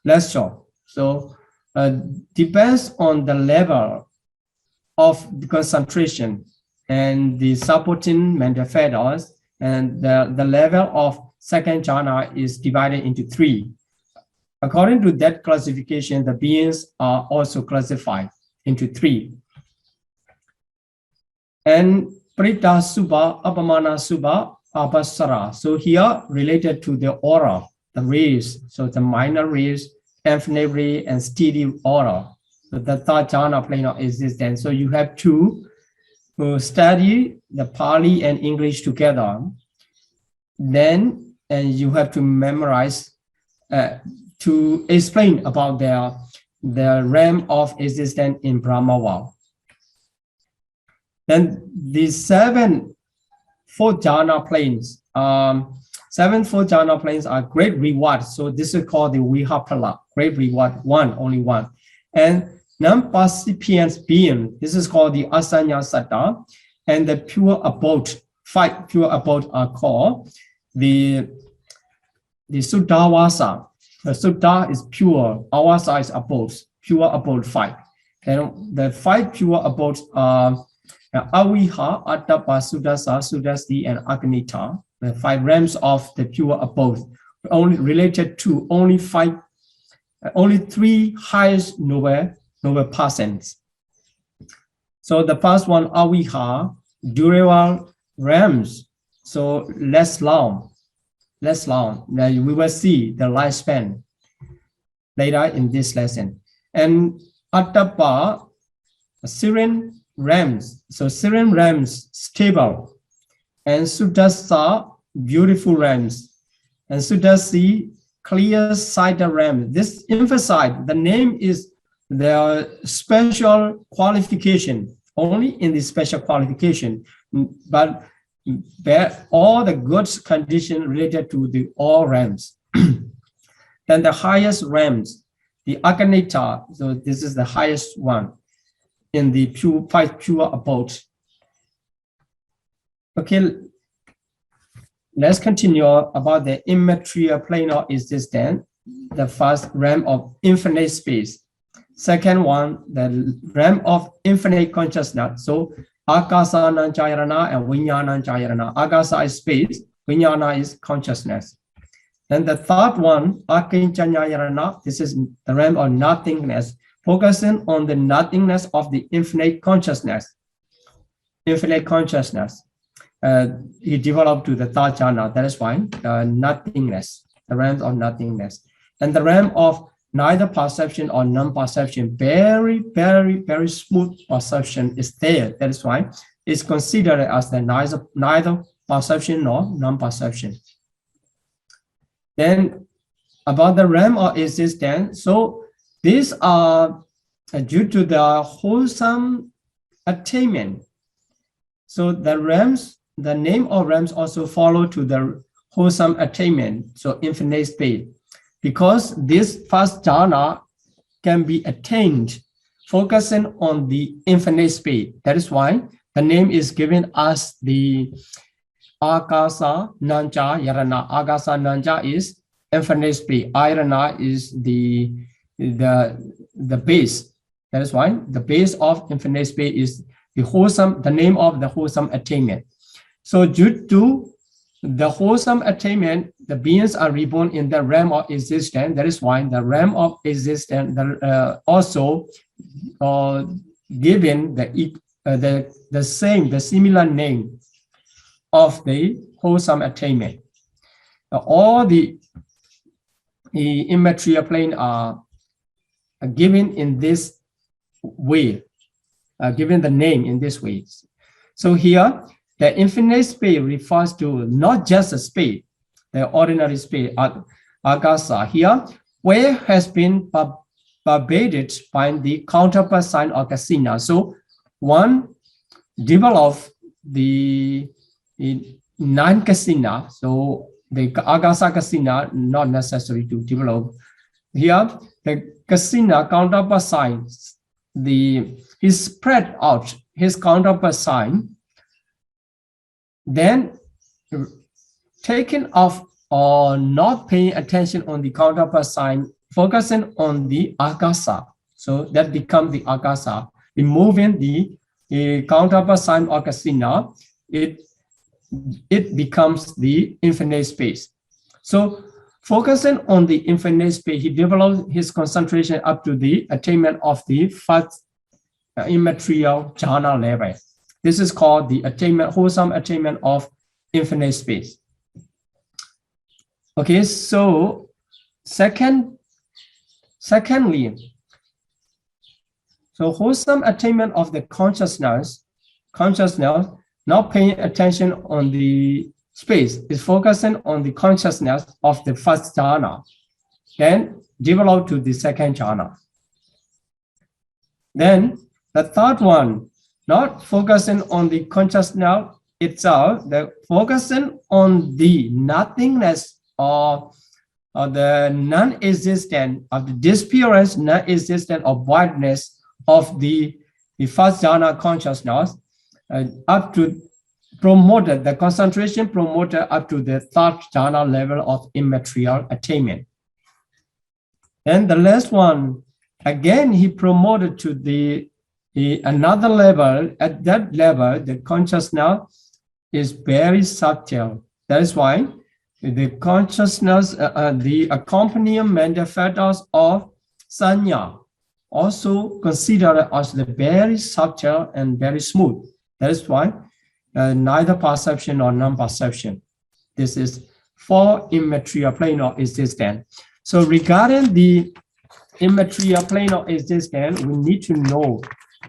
leisure. So depends on the level of the concentration and the supporting mental factors, and the level of second jhana is divided into three. According to that classification, the beings are also classified into three. And Prita Subha, Apamana Subha, Apasara. So here related to the aura, the rays, so the minor rays, infinite ray, and steady aura. So the third jhana plane of existence. So you have to study the Pali and English together. Then you have to memorize to explain about the realm of existence in Brahmavar. Then the seven fourth jhana planes, are great reward. So this is called the Vihapala, great reward, only one. And non-percipient being, this is called the Asanya Satta, and the pure abode, five pure abode are called the Suddhavasa. The Suddha is pure, Avasa is abode, pure abode five. And the five pure abodes are Aviha, Attapa, Suddhasa, Suddhasti, and Agnita, the five realms of the pure abode, only related to only three highest noble persons. So the first one, Aviha, durable realms, so less long. Then we will see the lifespan later in this lesson. And Attapa, serene realms, so serene realms, stable. And Suddhasa, beautiful realms. And Suddhasi, clear-sighted realms. This emphasizes the name is their special qualification, only in the special qualification, but all the good conditions related to the all realms. Then the highest realms, the Agnita, so this is the highest one in the five pure abodes. Okay, let's continue about the immaterial plane of existence, the first realm of infinite space. Second one, the realm of infinite consciousness. So Akasa Nanchayarana and Vinyana Nanchayarana. Akasa is space, Vinyana is consciousness. And the third one, Akinchanyayarana, this is the realm of nothingness, focusing on the nothingness of the infinite consciousness. Infinite consciousness. He developed to the third jhana, that is why nothingness, the realm of nothingness. And the realm of neither perception or non-perception, very, very, very smooth perception is there. That is why it's considered as the neither perception nor non-perception. Then about the realm of existence, so these are due to the wholesome attainment. So the realms, the name of realms also follow to the wholesome attainment, so infinite space. Because this first jhana can be attained focusing on the infinite space. That is why the name is given as the Akasa Nanja Yarana. Akasa Nanja is infinite space. Ayarana is the base. That is why the base of infinite space is the name of the wholesome attainment. So due to the wholesome attainment, the beings are reborn in the realm of existence. That is why the realm of existence also given the similar name of the wholesome attainment. All the immaterial plane are given in this way, given the name in this way. So here, the infinite space refers to not just a space, the ordinary space, agasa. Here, where has been pervaded by the counterpart sign or kasina. So one develop the non-kasina, so the agasa kasina not necessary to develop. Here, the kasina counterpart signs, he spread out his counterpart sign, then taking off or not paying attention on the counterpart sign, focusing on the agasa. So that becomes the agasa. Removing the counterpart sign or kasina, it becomes the infinite space. So focusing on the infinite space, he developed his concentration up to the attainment of the first immaterial jhana level. This is called the wholesome attainment of infinite space. Okay, so secondly, so wholesome attainment of the consciousness, not paying attention on the space, is focusing on the consciousness of the first jhana, then develop to the second jhana. Then the third one, not focusing on the consciousness itself, the focusing on the nothingness or the non-existent, of the disappearance, non-existent or voidness of the first jhana consciousness, up to promoted, the concentration promoted up to the third jhana level of immaterial attainment. And the last one, again, he promoted to another level. At that level, the consciousness is very subtle. That is why the consciousness, the accompanying manifestos of sanya, also considered as the very subtle and very smooth. That is why neither perception or non-perception. This is for immaterial plane of existence. So regarding the immaterial plane of existence, we need to know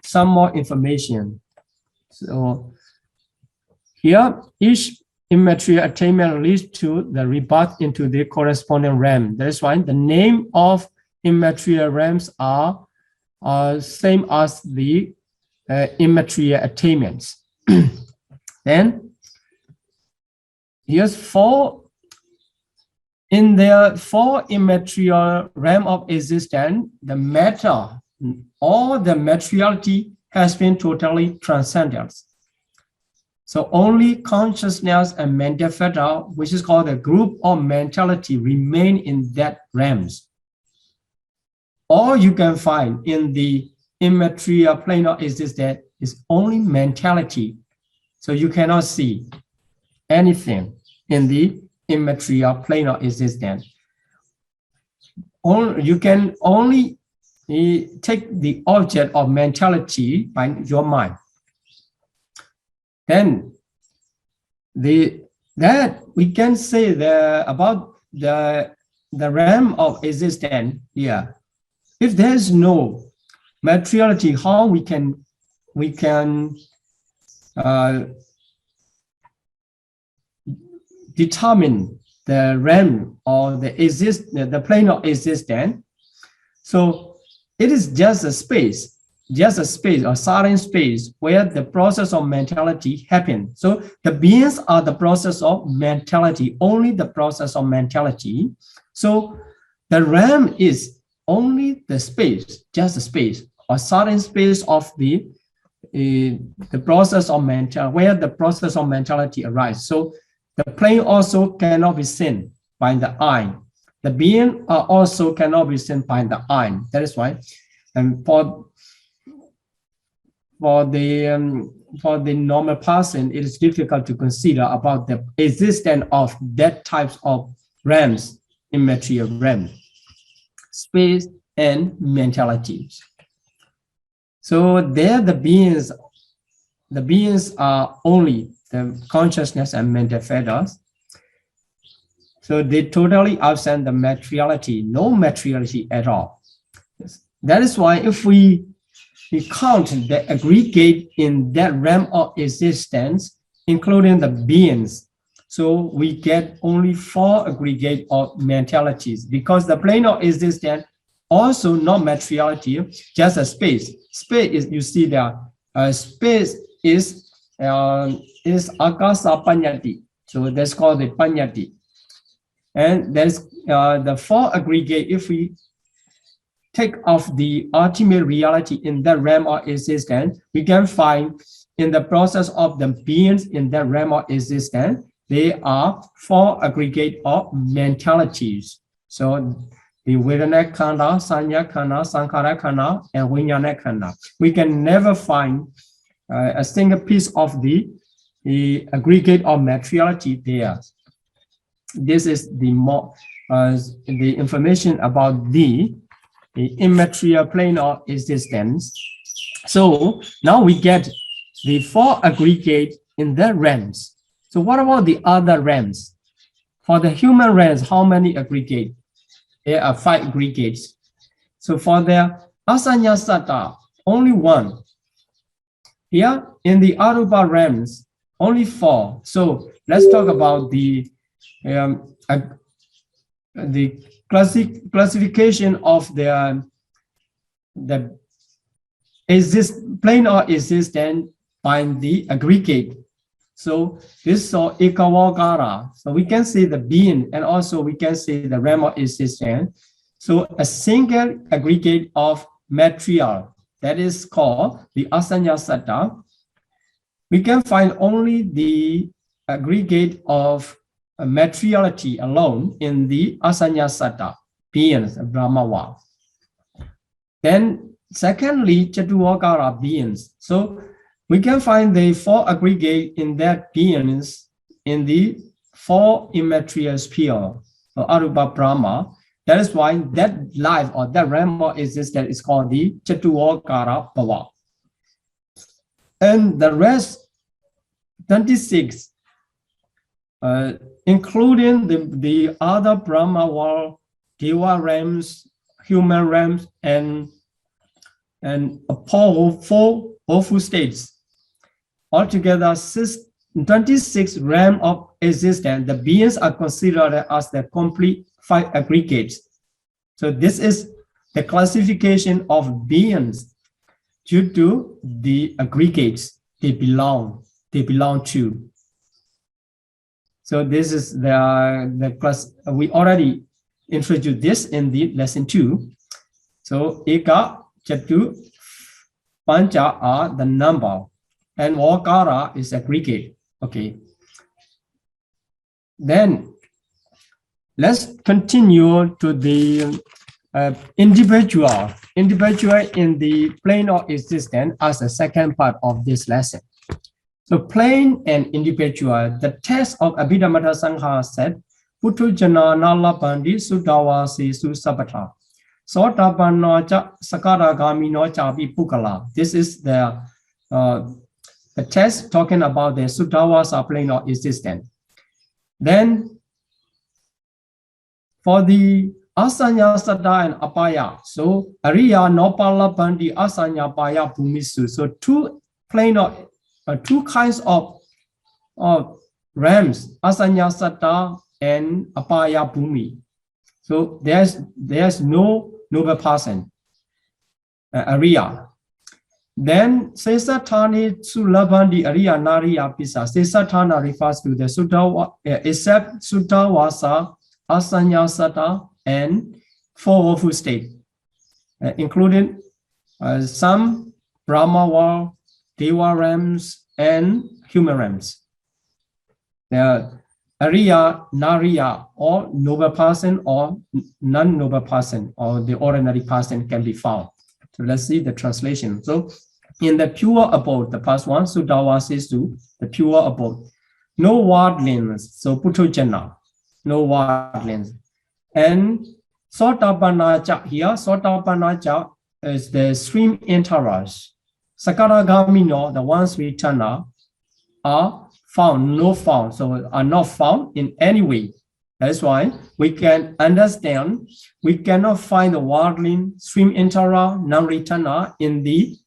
some more information. So here, each immaterial attainment leads to the rebirth into the corresponding realm. That is why the name of immaterial realms are same as the immaterial attainments. Then here's in the four immaterial realm of existence, the matter, all the materiality has been totally transcended. So only consciousness and manifesta, which is called the group of mentality, remain in that realms. All you can find in the immaterial plane of existence is only mentality. So you cannot see anything in the immaterial plane of existence. You can only take the object of mentality by your mind. Then that we can say about the realm of existence here. If there is no materiality, how we can determine the realm or the plane of existence? So it is just a space or silent space where the process of mentality happens. So the beings are the process of mentality, only the process of mentality. So the realm is only the space, just a space or silent space of the the process of where the process of mentality arises. So the plane also cannot be seen by the eye. The being also cannot be seen by the eye. That is why, and for the normal person, it is difficult to consider about the existence of that types of realms, immaterial realm, space and mentality. So there, the beings are only the consciousness and mental feathers. So they totally absent the materiality, no materiality at all. That is why if we count the aggregate in that realm of existence, including the beings, so we get only 4 aggregate of mentalities, because the plane of existence also not materiality, just a space. Space is, you see there, space is akasa panyati. So that's called the panyati. And there's the 4 aggregate. If we take off the ultimate reality in that realm of existence, we can find in the process of the beings in that realm of existence, they are 4 aggregate of mentalities. So the Vedana Khanda, Sanya Khanda, Sankhara Khanda, and Vijnana Khanda. We can never find a single piece of the aggregate of materiality there. This is the information about the immaterial plane of existence. So now we get the 4 aggregate in the realms. So what about the other realms? For the human realms, how many aggregate? There are 5 aggregates. So for the Asanya Satta, only 1. Here in the Arupa realms, only 4. So let's talk about the classification of the plane of existence by the aggregate. So this is Ekawagara. So we can see the being, and also we can see the realm of existence. So a single aggregate of material, that is called the Asanya Satta. We can find only the aggregate of materiality alone in the Asanya Satta, beings, Brahmawa. Then secondly, Chaturvakara beings. So we can find the 4 aggregate in that beings in the 4 immaterial sphere, or Arupa Brahma. That is why that life or that realm of existence is called the Chaturvakara Bhava. And the rest, 26, including the other Brahma world, Diwa realms, human realms, and 4 awful states. Altogether, 26 realms of existence. The beings are considered as the complete 5 aggregates. So this is the classification of beings due to the aggregates they belong to. So this is the class. We already introduced this in the lesson 2. So Eka, Chatu, Pancha are the number, and Vakara is aggregate. Okay. Then let's continue to the individual in the plane of existence as a second part of this lesson. So plane and individual, the text of Abhidhamma Sangha said, Putu Jana Nala Bandi Sudawa Sisu Sabata. Sotapano cha Sakaragami no chabi Pukala. This is the text talking about the Sudawasa plane of existence. Then for the Asanya Sada and Abaya, so Ariya Nopala Bandi Asanya Abaya Bumisu. So 2 plane of 2 kinds of realms, Asanya Sada and Abaya Bhumi. So there's no noble person, Ariya. Then Sesatani Sulabandi Ariya Nariya Pisa. Sesatana refers to the Sutta, except Sutta Vasa, Asanya Sada, and 4 awful states, including some Brahma world, Dewa realms, and human realms. The Ariya, Nariya, or noble person or non-noble person, or the ordinary person can be found. So let's see the translation. So in the pure abode, the past one, Sudawa says to the pure abode, no worldlings, so Puthujana, no worldlings. And Sotapanaja here, Sotapanaja is the stream enterers. Sakaragami, no, the ones we turn are found, no found, so are not found in any way. That's why we can understand we cannot find the worldling, stream enterer, non-returner in the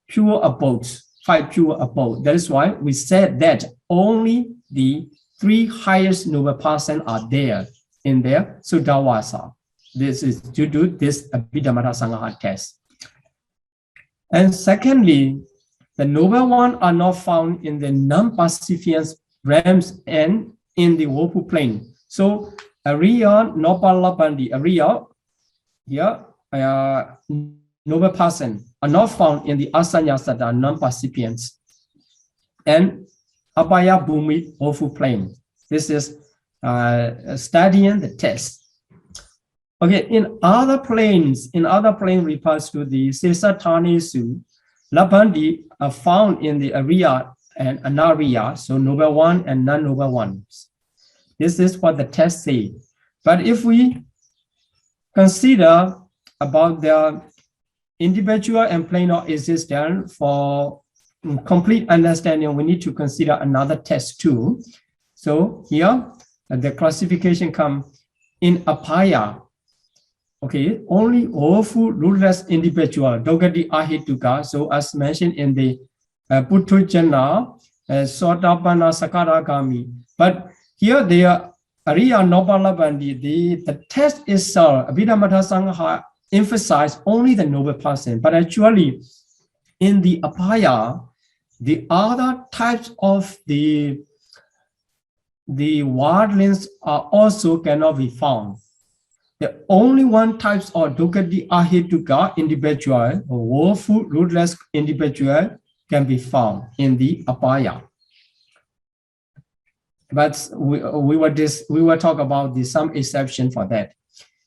pure abodes, 5 pure abodes. That is why we said that only the 3 highest noble persons are there in their Sudawasa. This is to do this Abhidhamma Sangha test. And secondly, the noble ones are not found in the non-Pacifian realms and in the Wopu plane. So Ariya, Nopalapandi, Ariya, here, noble person are not found in the Asanyasada non-Pacifians and Abaya Bhumi Wopu plane. This is studying the test. Okay, in other planes refers to the Sesatani Su, Lapandi are found in the Ariya and Anariya, so noble one and non-noble ones. This is what the test says. But if we consider about the individual and plane of existence for complete understanding, we need to consider another test too. So here, the classification comes in Abaya. Okay, only awful rootless individual, Dogati Ahituka. So as mentioned in the Puthujana, Sotapana Sakaragami. But here they are Ariya Nobalabandi, the test itself, Abhidhamma Sangha emphasize only the noble person. But actually, in the Abaya, the other types of the worldlings are also cannot be found. The only one types of Dukati Ahituka individual or woeful, rootless individual can be found in the Abaya. But we will talk about some exception for that.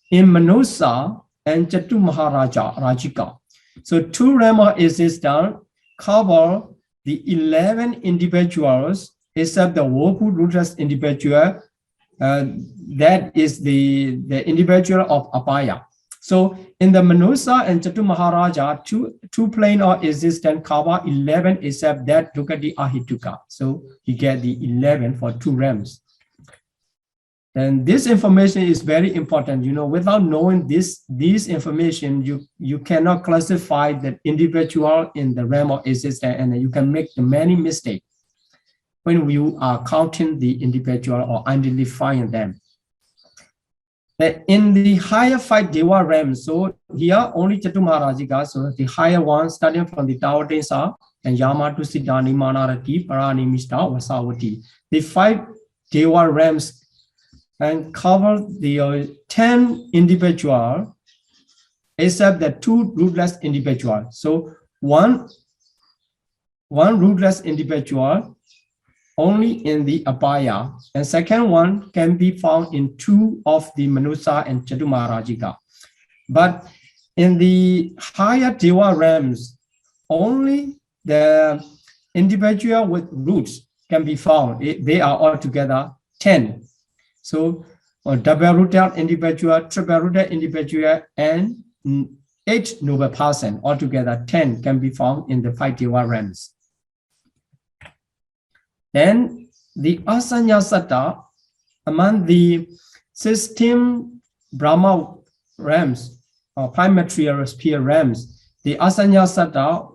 In Manusa and Chatu Maharaja, Rajika. So 2 realms of existence cover the 11 individuals except the woeful, rootless individual. That is the individual of Abaya. So in the Manusa and Chatu Maharaja, two plane of existence cover 11 except that Dukati Ahituka. So you get the 11 for 2 realms. And this information is very important. You know, without knowing this information, you cannot classify the individual in the realm of existence, and you can make many mistakes when you are counting the individual or identifying them. But in the higher 5 Dewa realms, so here only Chatu Maharajika, so the higher one starting from the Tawatensa and Yama to Siddhani, Manarati, Paranimishta, Vasavati. The 5 Dewa realms and cover the 10 individual except the 2 rootless individual. So one rootless individual only in the Abaya, and second one can be found in 2 of the Manusa and Chatu Maharajika. But in the higher Dewa realms, only the individual with roots can be found. They are altogether 10. So double-rooted individual, triple-rooted individual, and 8 noble person, altogether 10 can be found in the 5 Dewa realms. Then the Asanyasata, among the 16 Brahma realms or prime material sphere realms, the Asanyasata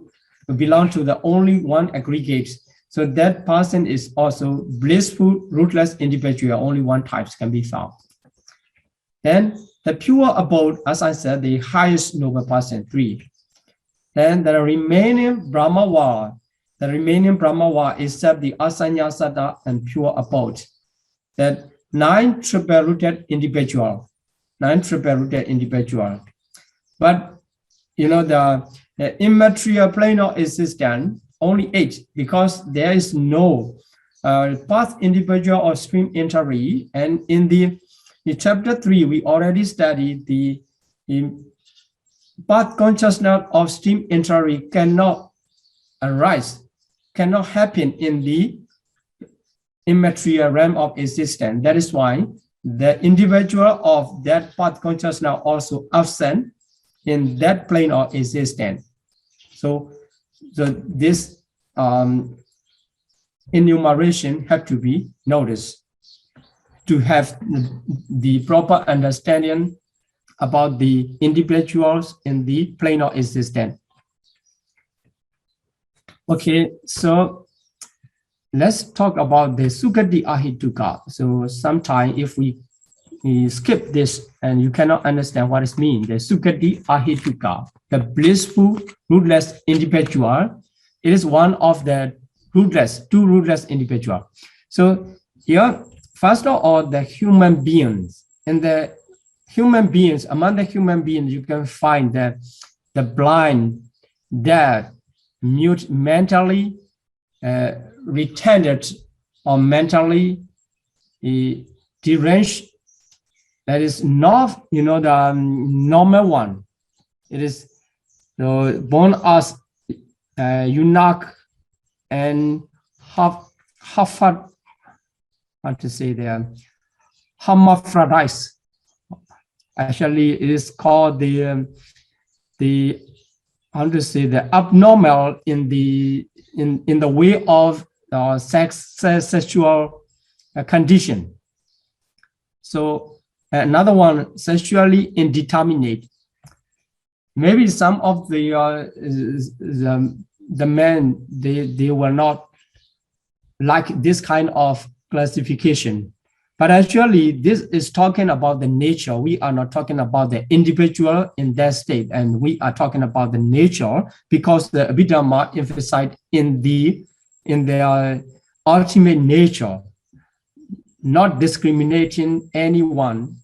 belong to the only one aggregate. So that person is also blissful, rootless individual, only one type can be found. Then the pure abode, as I said, the highest noble person, 3. Then the remaining Brahma world, except the Asanyasata and pure abode, that 9 triple-rooted individual. But the immaterial plane of existence, only 8, because there is no path individual or stream entry. And in the chapter 3, we already studied the path consciousness of stream entry cannot arise, cannot happen in the immaterial realm of existence. That is why the individual of that path consciousness also absent in that plane of existence. So this enumeration have to be noticed to have the proper understanding about the individuals in the plane of existence. Okay, so let's talk about the Sukati Ahituka. So sometime if we skip this and you cannot understand what it means, the Sukati Ahituka, the blissful, rootless individual, it is one of the two rootless individual. So here, first of all, the human beings. In the human beings, among the human beings, you can find the blind, deaf, mute, mentally retarded, or mentally deranged. That is not, the normal one. It is born as eunuch and how to say there, hermaphrodites. Actually, it is called the how to say, the abnormal in the way of sexual condition. So another one, sexually indeterminate. Maybe some of the men, they were not like this kind of classification. But actually, this is talking about the nature. We are not talking about the individual in that state, and we are talking about the nature, because the Abhidhamma emphasized in their ultimate nature, not discriminating anyone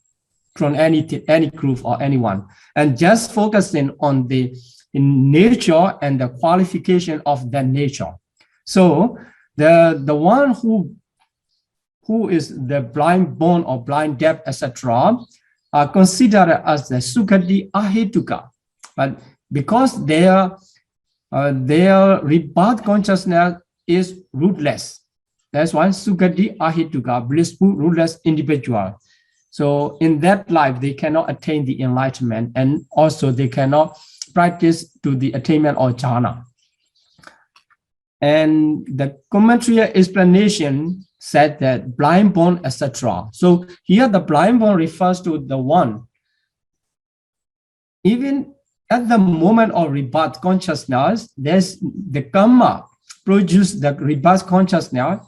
from any group or anyone, and just focusing on the nature and the qualification of that nature. So the one who is the blind, born, or blind, deaf, etc., are considered as the Sukati Ahituka. But because their rebirth consciousness is rootless, that's why Sukati Ahituka, blissful, rootless individual. So in that life, they cannot attain the enlightenment, and also they cannot practice to the attainment of jhana. And the commentary explanation said that blind, born, etc. So here the blind born refers to the one, even at the moment of rebirth consciousness, there's the karma produce the rebirth consciousness.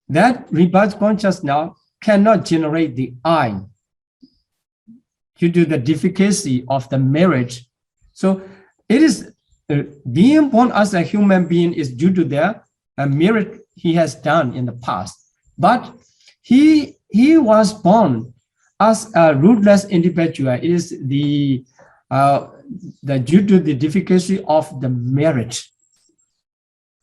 That rebirth consciousness cannot generate the I due to the difficulty of the marriage. So it is being born as a human being is due to the merit he has done in the past. But he was born as a rootless individual. It is the due to the difficulty of the marriage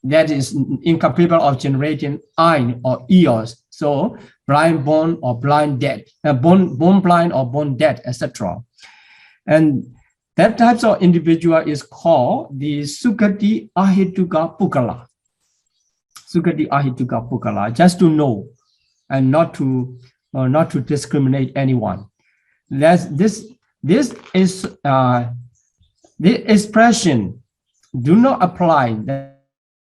that is incapable of generating I or eos. So blind, born, or blind, dead, born blind or born dead, etc. And that type of individual is called the Sukati Ahituka Pukala. Sukati Ahituka Pukala, just to know and not to discriminate anyone. This is the expression do not apply.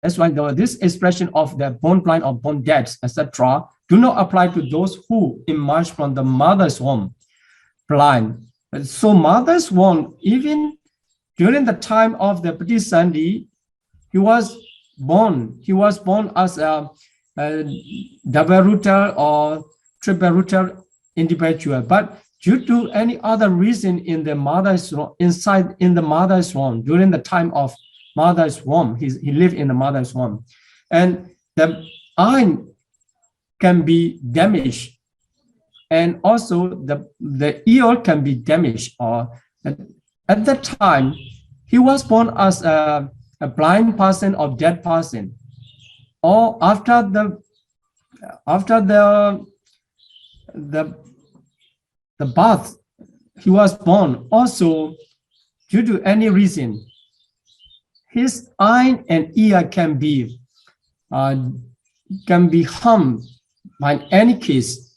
That's why this expression of the born blind or born dead, etc., do not apply to those who emerge from the mother's womb blind. So mother's womb, even during the time of the Bodhisattva, he was born as a double rooter or triple rooter individual, but due to any other reason in the mother's inside in the mother's womb, during the time of mother's womb, he lived in the mother's womb, and the eye can be damaged, and also the ear can be damaged, or at that time he was born as a blind person or dead person, or after the birth, he was born also due to any reason. His eye and ear can be harmed by any case.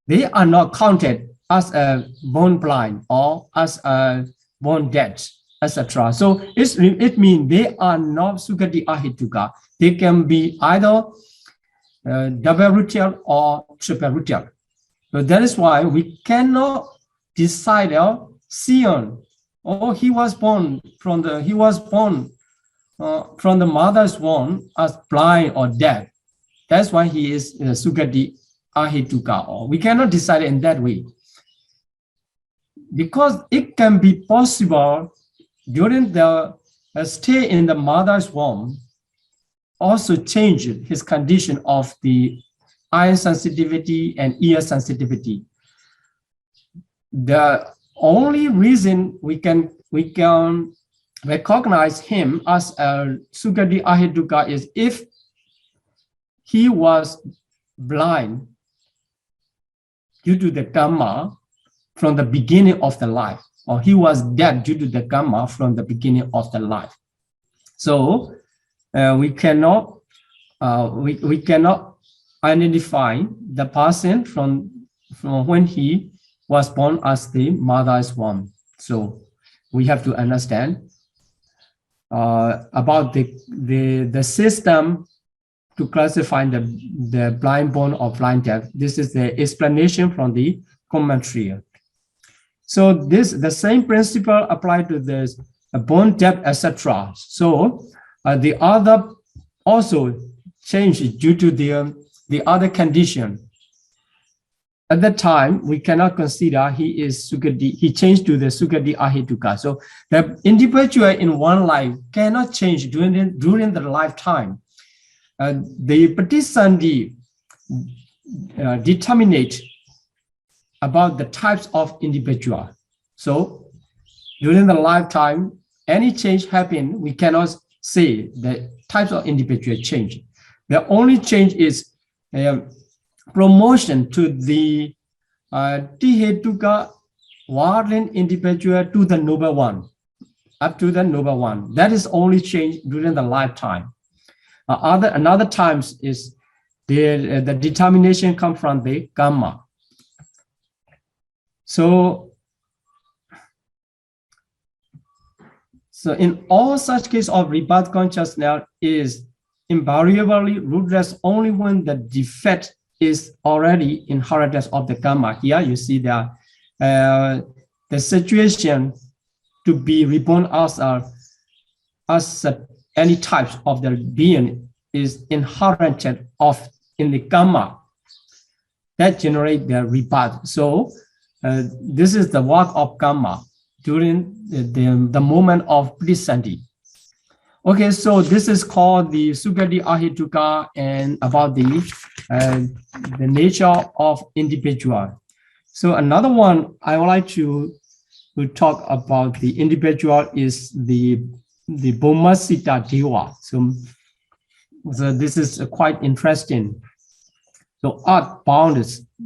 They are not counted as a born blind or as a born dead, etc. So it means they are not Sukati Ahituka. They can be either double ritual or triple ritual. So that is why we cannot decide Sion. Oh, he was born from the mother's womb as blind or deaf. That's why he is Sukati Ahituka. Or we cannot decide in that way, because it can be possible during the stay in the mother's womb also change his condition of the eye sensitivity and ear sensitivity. The only reason we can recognize him as a Sukati Ahituka is if he was blind due to the karma from the beginning of the life, or he was dead due to the karma from the beginning of the life. So we cannot identify the person from when he was born as the mother's womb. So we have to understand about the system to classify the blind born or blind deaf. This is the explanation from the commentary. So the same principle applied to this born deaf, etc. So the other also changed due to the other condition. At that time, we cannot consider he is Sukati, he changed to the Sukati Ahituka. So the individual in one life cannot change during the lifetime. The Patisandi determinate about the types of individual. So during the lifetime, any change happen, we cannot say the types of individual change. The only change is promotion to the Tihetuka worldling individual to the noble one, up to the noble one. That is only change during the lifetime. Another times is the determination comes from the karma. So in all such case of rebirth consciousness is invariably rootless only when the defect is already inheritance of the karma. Here you see that the situation to be reborn as any types of the being is inherited in the karma that generate the rebirth. So this is the work of karma during the moment of Pannadhikalankara. Okay, so this is called the Sukati Ahituka and about the nature of individual. So another one I would like to talk about the individual is the Bomasita Diwa. So this is quite interesting. So earthbound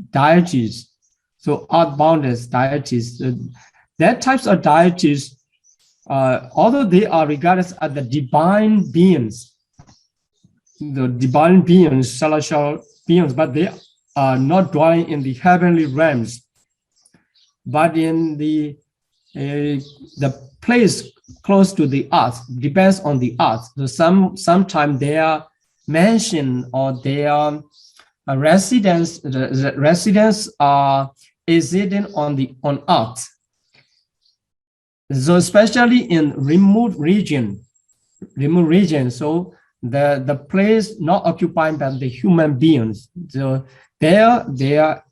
deities. So earthbound deities. That types of deities, although they are regarded as the divine beings, celestial beings, but they are not dwelling in the heavenly realms, but in the place close to the earth, depends on the earth. So sometimes they are mansion or their residents are residing on earth. So especially in remote region, so the place not occupied by the human beings. So their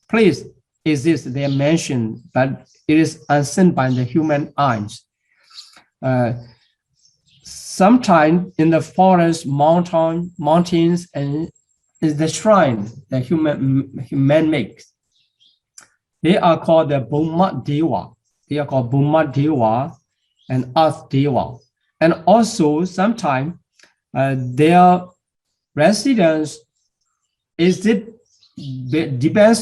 place exists, they are mentioned, but it is unseen by the human eyes. Sometimes in the forest, mountains, and is the shrine that human makes. They are called the Bhuma Diwa. They are called Bhuma Diwa, and Earth Diwa. And also sometimes their residence depends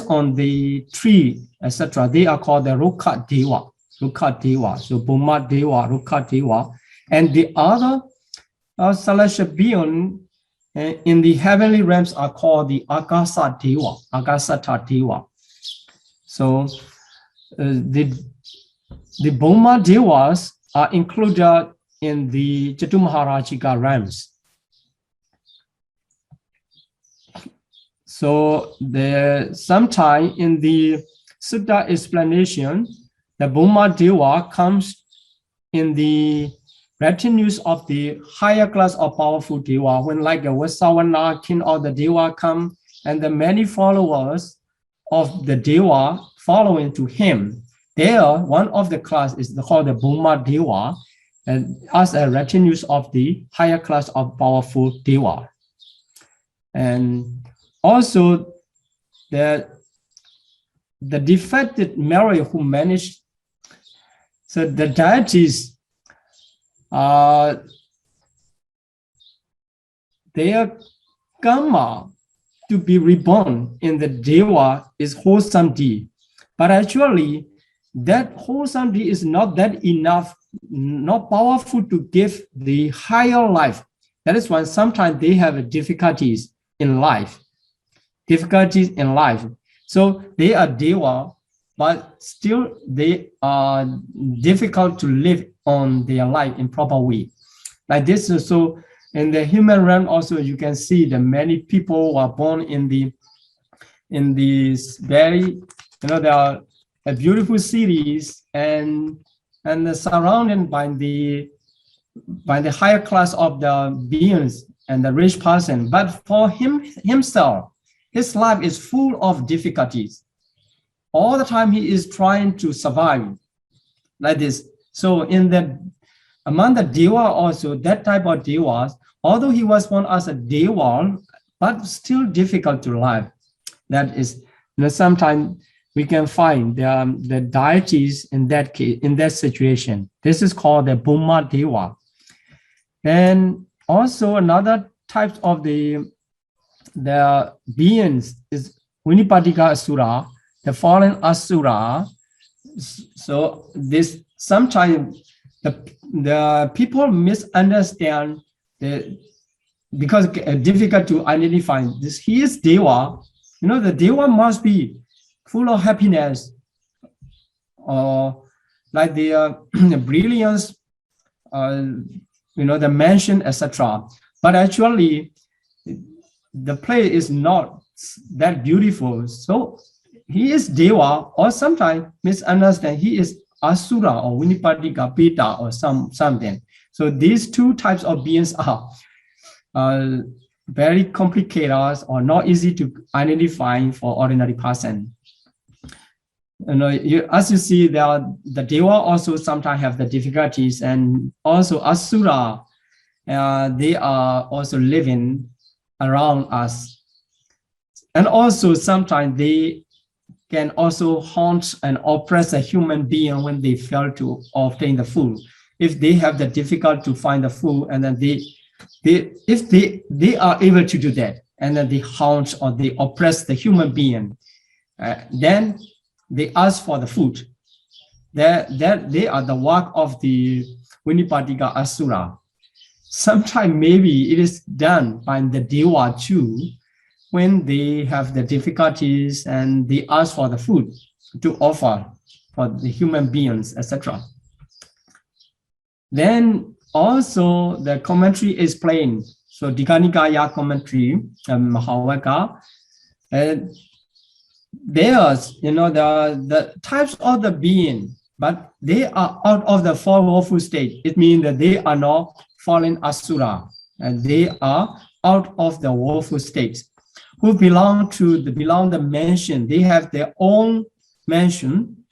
on the tree, etc. They are called the Rukha Diwa. Rukha Diwa. So Bhuma Diwa, Rukha Diwa. And the other celestial being in the heavenly realms are called the Akasa Diwa, Agasata Diwa. So the Bhuma Diwas are included in the Chaturmaharajika realms. So sometime in the Sutta explanation, the Bhuma Diwa comes in the retinues of the higher class of powerful Diwa, when like a Vasawana king or the Diwa come, and the many followers of the Diwa following to him. There, one of the class is called the Bhuma Diwa, and as a retinues of the higher class of powerful Diwa. And also the defected Mary who managed, so the deities, their karma to be reborn in the Deva is wholesome deed. But actually, that wholesome deed is not that enough, not powerful to give the higher life. That is why sometimes they have difficulties in life. So they are Deva, but still they are difficult to live on their life in proper way. Like this, so in the human realm also you can see that many people who are born in these very, there are beautiful cities and surrounded by the higher class of the beings and the rich person. But for himself, his life is full of difficulties. All the time he is trying to survive like this. So among the Deva also, that type of Devas, although he was born as a Deva, but still difficult to live. That is, sometimes we can find the deities in that case, in that situation. This is called the Bhuma Deva. And also another type of the beings is Vinipatika Asura, the fallen Asura. So this sometimes the people misunderstand because difficult to identify this. He is Deva. The Deva must be full of happiness, or like the brilliance, the mansion, etc. But actually, the place is not that beautiful. So he is Deva, or sometimes misunderstand he is Asura or Vinipatika Pita or something. So these two types of beings are very complicated or not easy to identify for ordinary person. As you see, the Deva also sometimes have the difficulties, and also Asura, they are also living around us. And also sometimes they can also haunt and oppress a human being when they fail to obtain the food. If they have the difficulty to find the food, and then if they are able to do that, and then they haunt or they oppress the human being, then they ask for the food. They are the work of the Vinipatika Asura. Sometimes maybe it is done by the Deva too, when they have the difficulties and they ask for the food to offer for the human beings, etc. Then also the commentary is plain. So Dikanikaya commentary, Mahavaka, there's the types of the being, but they are out of the four woeful state. It means that they are not fallen Asura, and they are out of the woeful states. Who belong the mansion. They have their own mansion,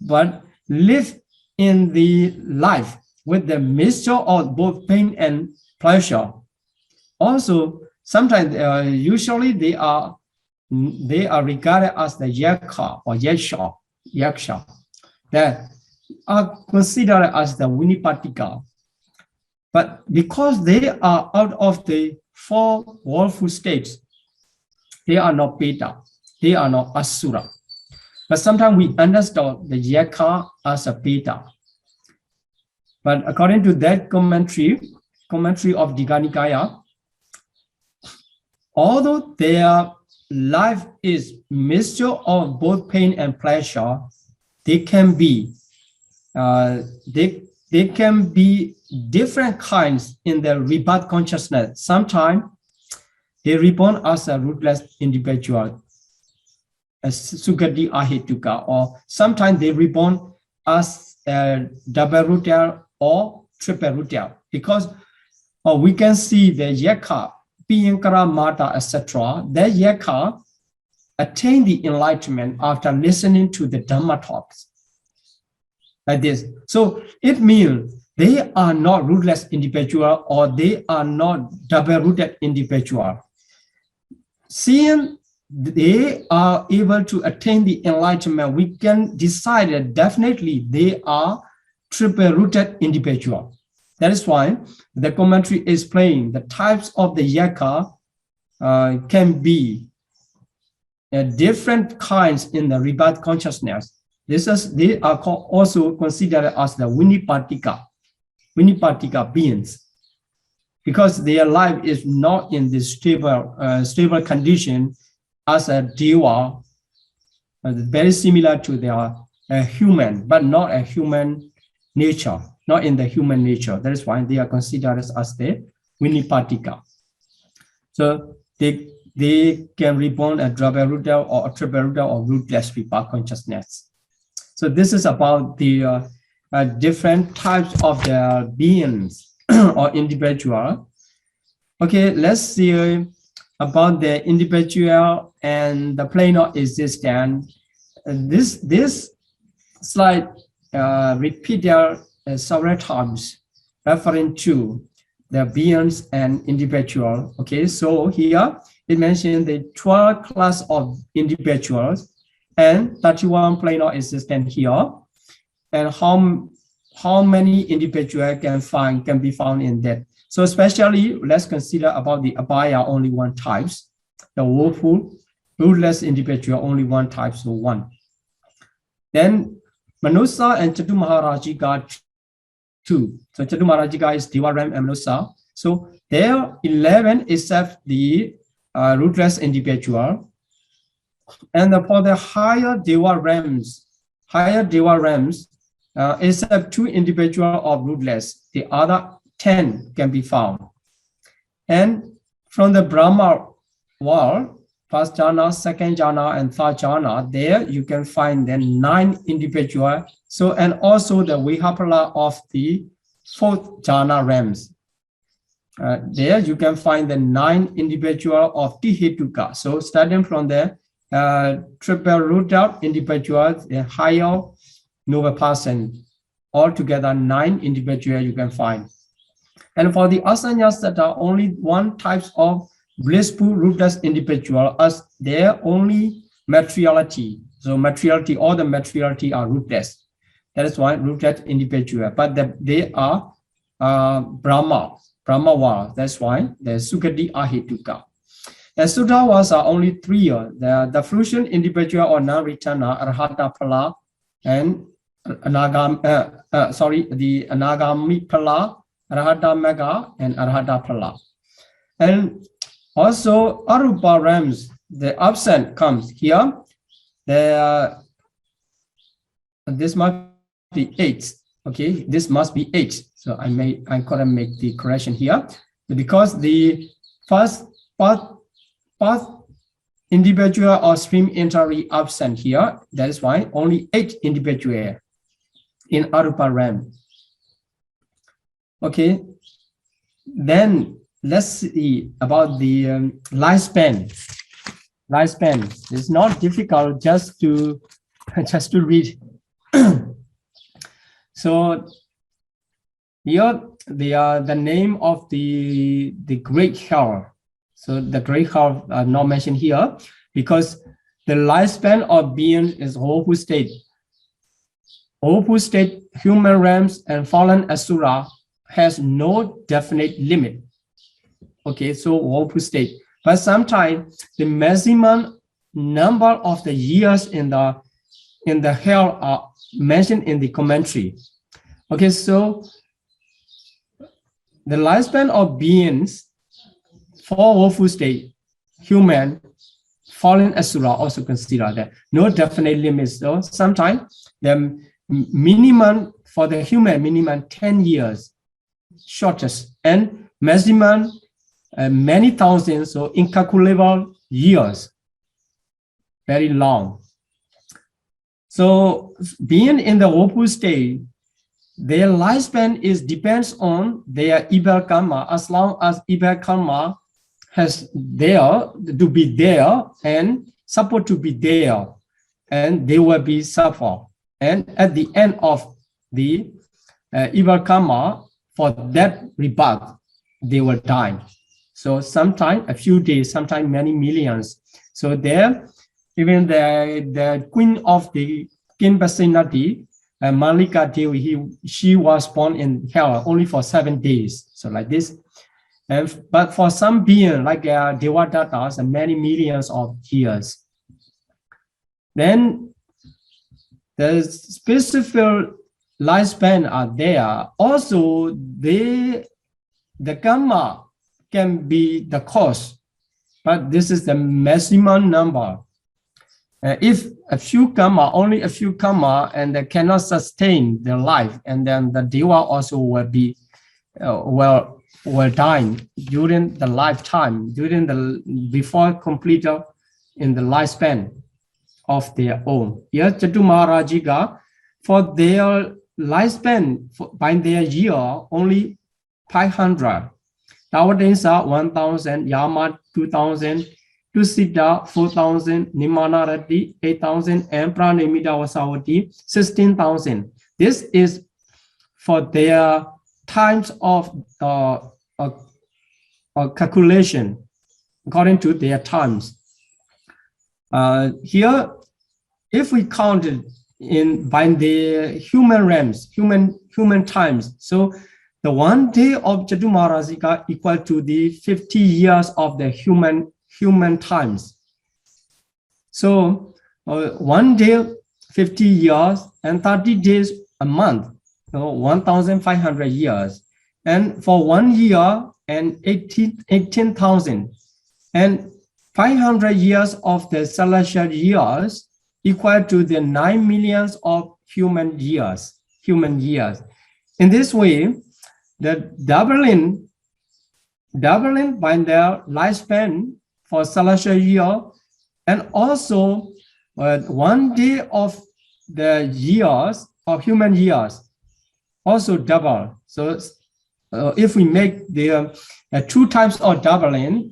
but live in the life with the mixture of both pain and pleasure. Also, sometimes usually they are regarded as the Yaka or Yaksha. That are considered as the Vinipatika. But because they are out of the four worldful states, they are not Beta, they are not Asura. But sometimes we understand the Yaka as a Beta. But according to that commentary of Digha Nikaya, although their life is mixture of both pain and pleasure, they can be different kinds in their rebirth consciousness. Sometimes they reborn as a rootless individual, as Sukati Ahituka, or sometimes they reborn as a double rooter or triple rooter, because we can see the Yaka, Piyankara Mata, etc. That Yaka attain the enlightenment after listening to the Dhamma talks. Like this. So it means they are not rootless individual or they are not double-rooted individual. Seeing they are able to attain the enlightenment, we can decide that definitely they are triple-rooted individual. That is why the commentary is playing the types of the Yaka can be different kinds in the rebirth consciousness. They are also considered as the Vinipatika beings, because their life is not in this stable condition as a Diwa, very similar to their human, but not a human nature, not in the human nature. That is why they are considered as the Vinipatika. So they can reborn a double rooter or a triple rooter or rootless rebirth consciousness. So this is about the different types of the beings or individual. Okay, let's see about the individual and the plane of existence. This slide repeated several times referring to the beings and individual. Okay, so here it mentioned the 12 class of individuals and 31 plane of existence here, and how many individuals can be found in that. So especially let's consider about the Abaya, only one type, the woeful, rootless individual, only one type, so one. Then Manusa and Chatu Maharajika, two. So Chatu Maharajika is Diwa Ram and Manusa. So there are 11 except the rootless individual. And for the higher Diwa Rams, except 2 individuals of rootless, the other 10 can be found. And from the Brahma world, first jhana, second jhana, and third jhana, there you can find the 9 individuals. So, and also the Vihapala of the 4th jhana realms. There you can find the 9 individual of Tihituka. So starting from the triple rooted individuals, the higher noble person, altogether 9 individuals you can find. And for the asanyas that are only one type of blissful rootless individual, as their only materiality. So materiality, all the materiality are rootless. That is why rooted individual. But they are Brahma world. That's why the Sukati Ahituka. The Sudhawas are only 3. The fruition individual or non-returner, Arhata Pala, and the Anagami Pala, Arhata Mega, and Arhata Pala. And also Arupa Rams, the absent comes here. This must be 8. Okay, this must be 8. So I couldn't make the correction here because the first individual or stream entry absent here. That is why only 8 individual in Arupa Ram. Okay, then let's see about the lifespan. Lifespan is not difficult just to read. So here they are the name of the great hell. So the great hell are not mentioned here because the lifespan of being is whole state. Awful state, human realms, and fallen asura has no definite limit. Okay, so awful state. But sometimes the maximum number of the years in the hell are mentioned in the commentary. Okay, so the lifespan of beings for awful state, human, fallen asura also consider that. No definite limits though. Sometimes the minimum for the human, minimum 10 years, shortest, and maximum many thousands, so incalculable years, very long. So being in the awful state, their lifespan depends on their evil karma. As long as evil karma has there to be there and supposed to be there, and they will be suffer. And at the end of the evil karma, for that rebirth, they will die. So sometimes a few days, sometimes many millions. So there, even the queen of the King Basinati, Malika Devi, she was born in hell only for 7 days. So like this. But for some being like Devadatas, many millions of years. Then the specific lifespan are there. Also, the karma can be the cause, but this is the maximum number. If a few karma, only a few karma, and they cannot sustain their life, and then the Deva also will be will die during the lifetime, before complete in the lifespan of their own. Yes, Chatu Maharajiga, for their lifespan by their year only 500. Nowadays are 1,000, Yama 2,000, Tusita 4,000, Nimanarati 8,000, and Pranimita Vasawati 16,000. This is for their times of calculation according to their times. Here, if we count it by the human realms, human times, so the 1 day of Chatu Maharajiga equal to the 50 years of the human times. So 1 day, 50 years, and 30 days a month, so 1,500 years. And for 1 year and 18,000, and 500 years of the celestial years equal to the 9 millions of human years. In this way, the doubling by their lifespan for celestial year, and also 1 day of the years of human years also double. So if we make the 2 times of doubling,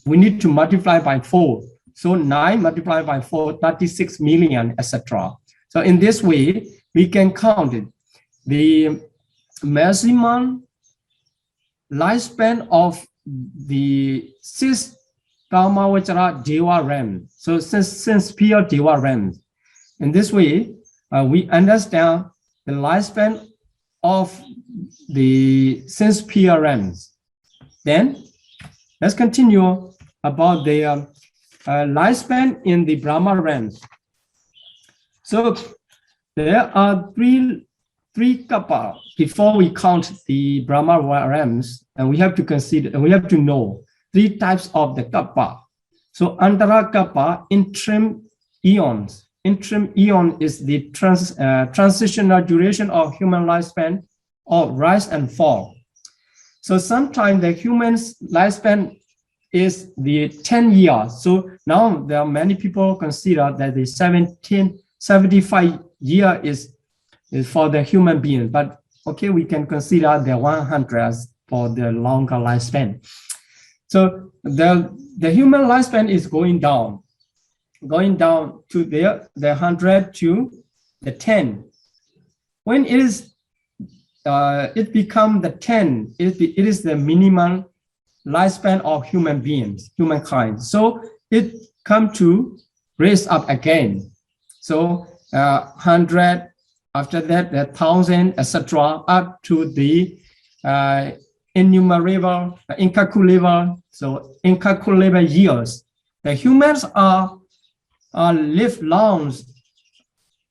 we need to multiply by 4. So 9 multiplied by 4, 36 million, etc. So in this way, we can count it. The maximum lifespan of the 6 Kamavachara Deva realm. So since pure Deva realm. In this way, we understand the lifespan of the sense pure realms. Then let's continue about the lifespan in the Brahma realms. So there are three kappa before we count the Brahma realms, and we have to consider, we have to know 3 types of the kappa. So Antara kappa, interim eons. Interim eon is the transitional duration of human lifespan of rise and fall. So sometimes the human's lifespan is the 10 years. So now there are many people consider that the 75 year is for the human being, but okay, we can consider the 100 for the longer lifespan. So the human lifespan is going down to the 100 to the 10. When it become the 10, it is the minimum lifespan of human beings, humankind. So it come to raise up again. So 100, After that, the 1,000, etc., up to the innumerable, incalculable, so incalculable years. The humans are live long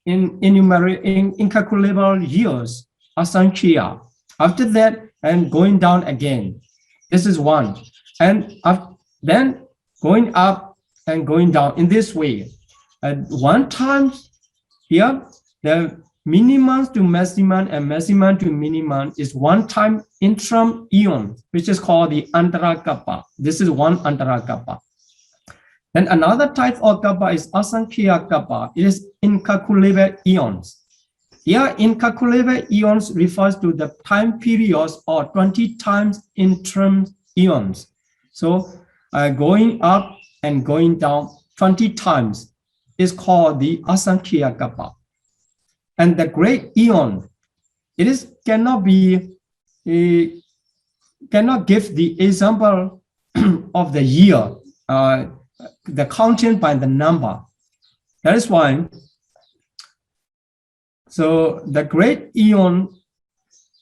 in incalculable years, asankhya. After that, and going down again. This is one. And then going up and going down in this way. At one time here, the minimum to maximum and maximum to minimum is one time interim eon, which is called the Antarakapa. This is one Antarakapa. Then another type of kappa is asankhya kappa. It is incalculable eons. Here, incalculable eons refers to the time periods or 20 times interim eons. So going up and going down 20 times is called the asankhya kappa. And the great eon, it is cannot give the example of the year, the counting by the number. That is why. So the great eon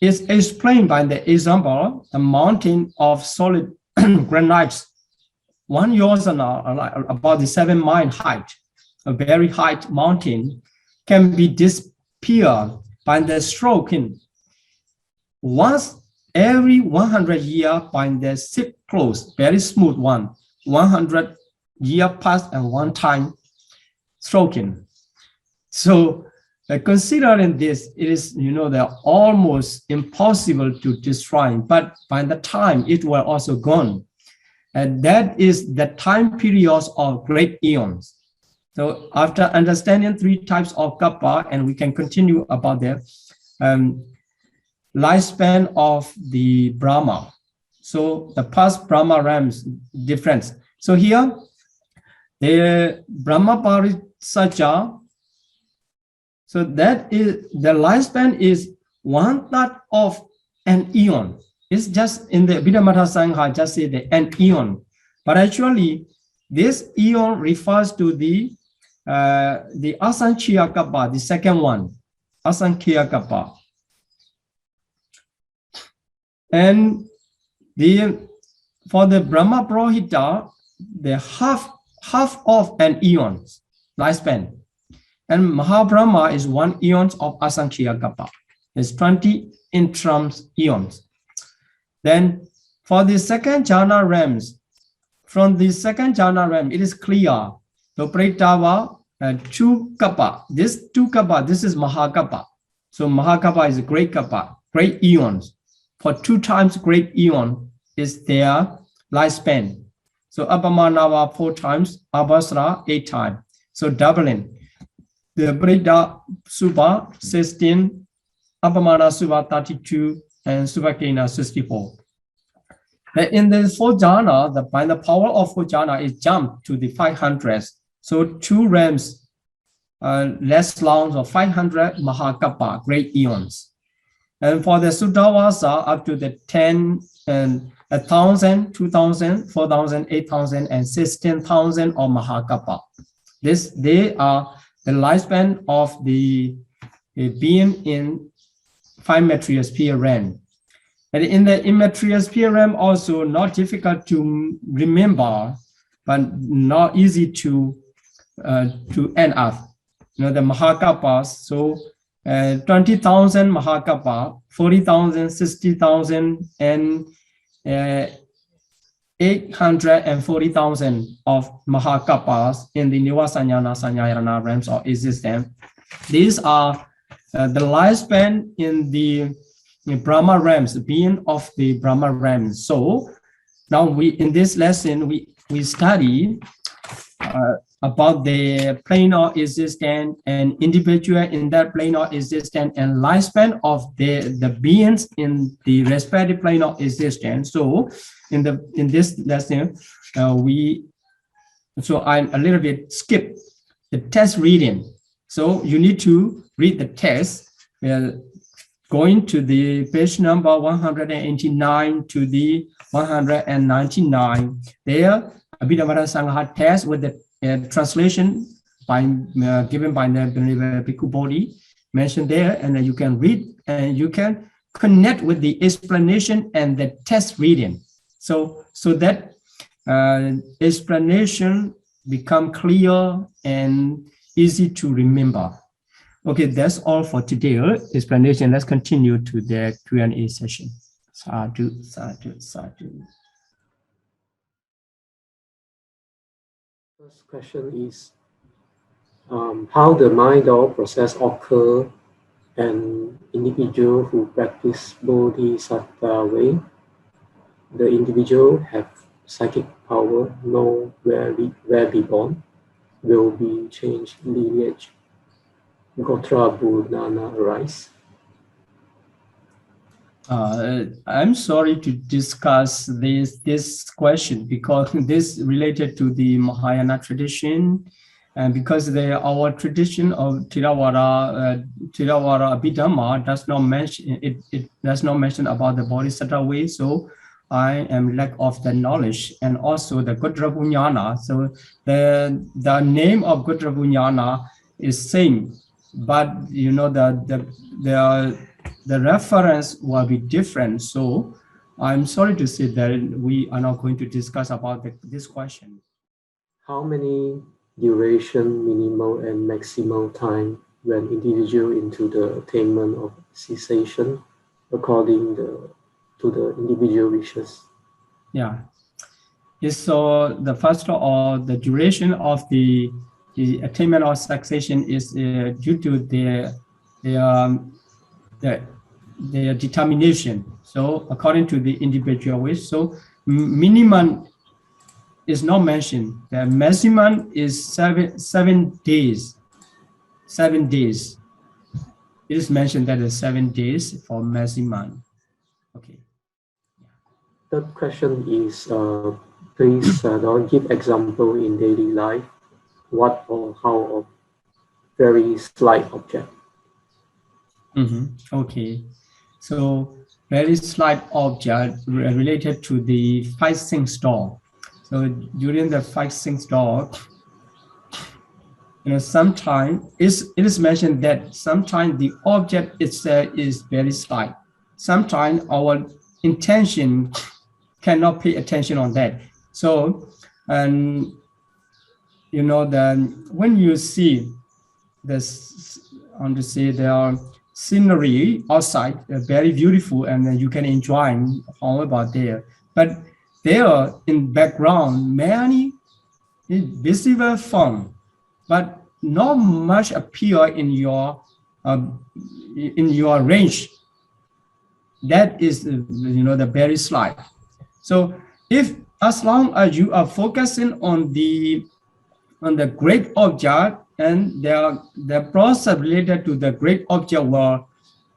is explained by the example, the mountain of solid granite. One yosana, about the 7 mile height, a very high mountain, can be disappeared by the stroking once every 100 years by the zip close, very smooth one, 100 year past and one time stroking. So considering this, it is, they're almost impossible to destroy, but by the time it will also gone. And that is the time periods of great eons. So after understanding 3 types of kappa, and we can continue about the lifespan of the Brahma. So the past Brahma realms difference. So here, the Brahma Parisaja, so that is the lifespan is 1/3 of an eon. It's just in the Abhidhamma Sangha, just say the an eon. But actually, this eon refers to the asankhya kappa, the second one, asankhya kappa. And for the Brahma Purohita, the half of an eon lifespan. And Mahabrahma is 1 eon of asankhya kappa. It's 20 interim eons. Then for the second jhana realms, from the second jhana realm, it is clear. The Pratava, 2 kappa. This 2 kappa, this is Mahakappa. So Mahakappa is a great kappa, great eons. For 2 times great eon is their lifespan. So Apamanava 4 times, Abhasra 8 times. So doubling. The Brida Suba 16, Apamana Suba 32, and Subakina 64. In the 4th jhana, by the power of 4th jhana, it jumped to the 500s. So 2 realms less long of 500 Mahakappa, great eons. And for the Suddhavasa, up to the 10 and 1,000, 2,000, 4,000, 8,000, and 16,000 of Mahakappa. They are the lifespan of the being in 5 material sphere realm. And in the immaterial sphere realm, also not difficult to remember, but not easy to end up. The Mahakappas. So 20,000 Mahakappa, 40,000, 60,000, and 840,000 of Mahakappas in the Nivasanyana Sanyayana realms of existence. These are the lifespan in the Brahma realms, being of the Brahma realms. So now in this lesson, we study about the plane of existence and individual in that plane of existence and lifespan of the beings in the respective plane of existence. So in this lesson, I'm a little bit skip the test reading. So you need to read the test, going to the page number 189 to the 199. There, Abhidhamma Sangha test with the translation given by the Bhikkhu Bodhi, mentioned there, and then you can read and you can connect with the explanation and the test reading. So that explanation become clear and easy to remember. Okay, that's all for today. Explanation. Let's continue to the Q&A session. Sadhu, sadhu, sadhu. First question is how the mind or process occur an individual who practice Bodhisattva way. The individual have psychic power, know where be born, will be changed lineage. Gotra Budana arise. I'm sorry to discuss this question because this related to the Mahayana tradition, and because our tradition of Theravada Abhidhamma does not mention it does not mention about the Bodhisattva way. So I am lack of the knowledge, and also the Gotra Bunyana. So the name of Gotra Bunyana is same, but you know the reference will be different. So I'm sorry to say that we are not going to discuss about this question. How many duration, minimal and maximal time when individual into the attainment of cessation according to the individual wishes? Yeah. So the first of all, the duration of the attainment of cessation is due to their determination. So according to the individual wish, so minimum is not mentioned. The maximum is 7 days. 7 days. It is mentioned that is 7 days for maximum. Okay. Third question is, please don't give example in daily life, what or how of very slight object. Okay. So very slight object related to the 5 sense door. So during the 5 sense door, sometimes it is mentioned that sometimes the object itself is very slight. Sometimes our intention cannot pay attention on that. So, and when you see this, there are scenery outside, very beautiful, and then you can enjoy all about there. But there in background, many visible form, but not much appear in your range. That is, the very slight. So if as long as you are focusing on the great object, and the process related to the great object will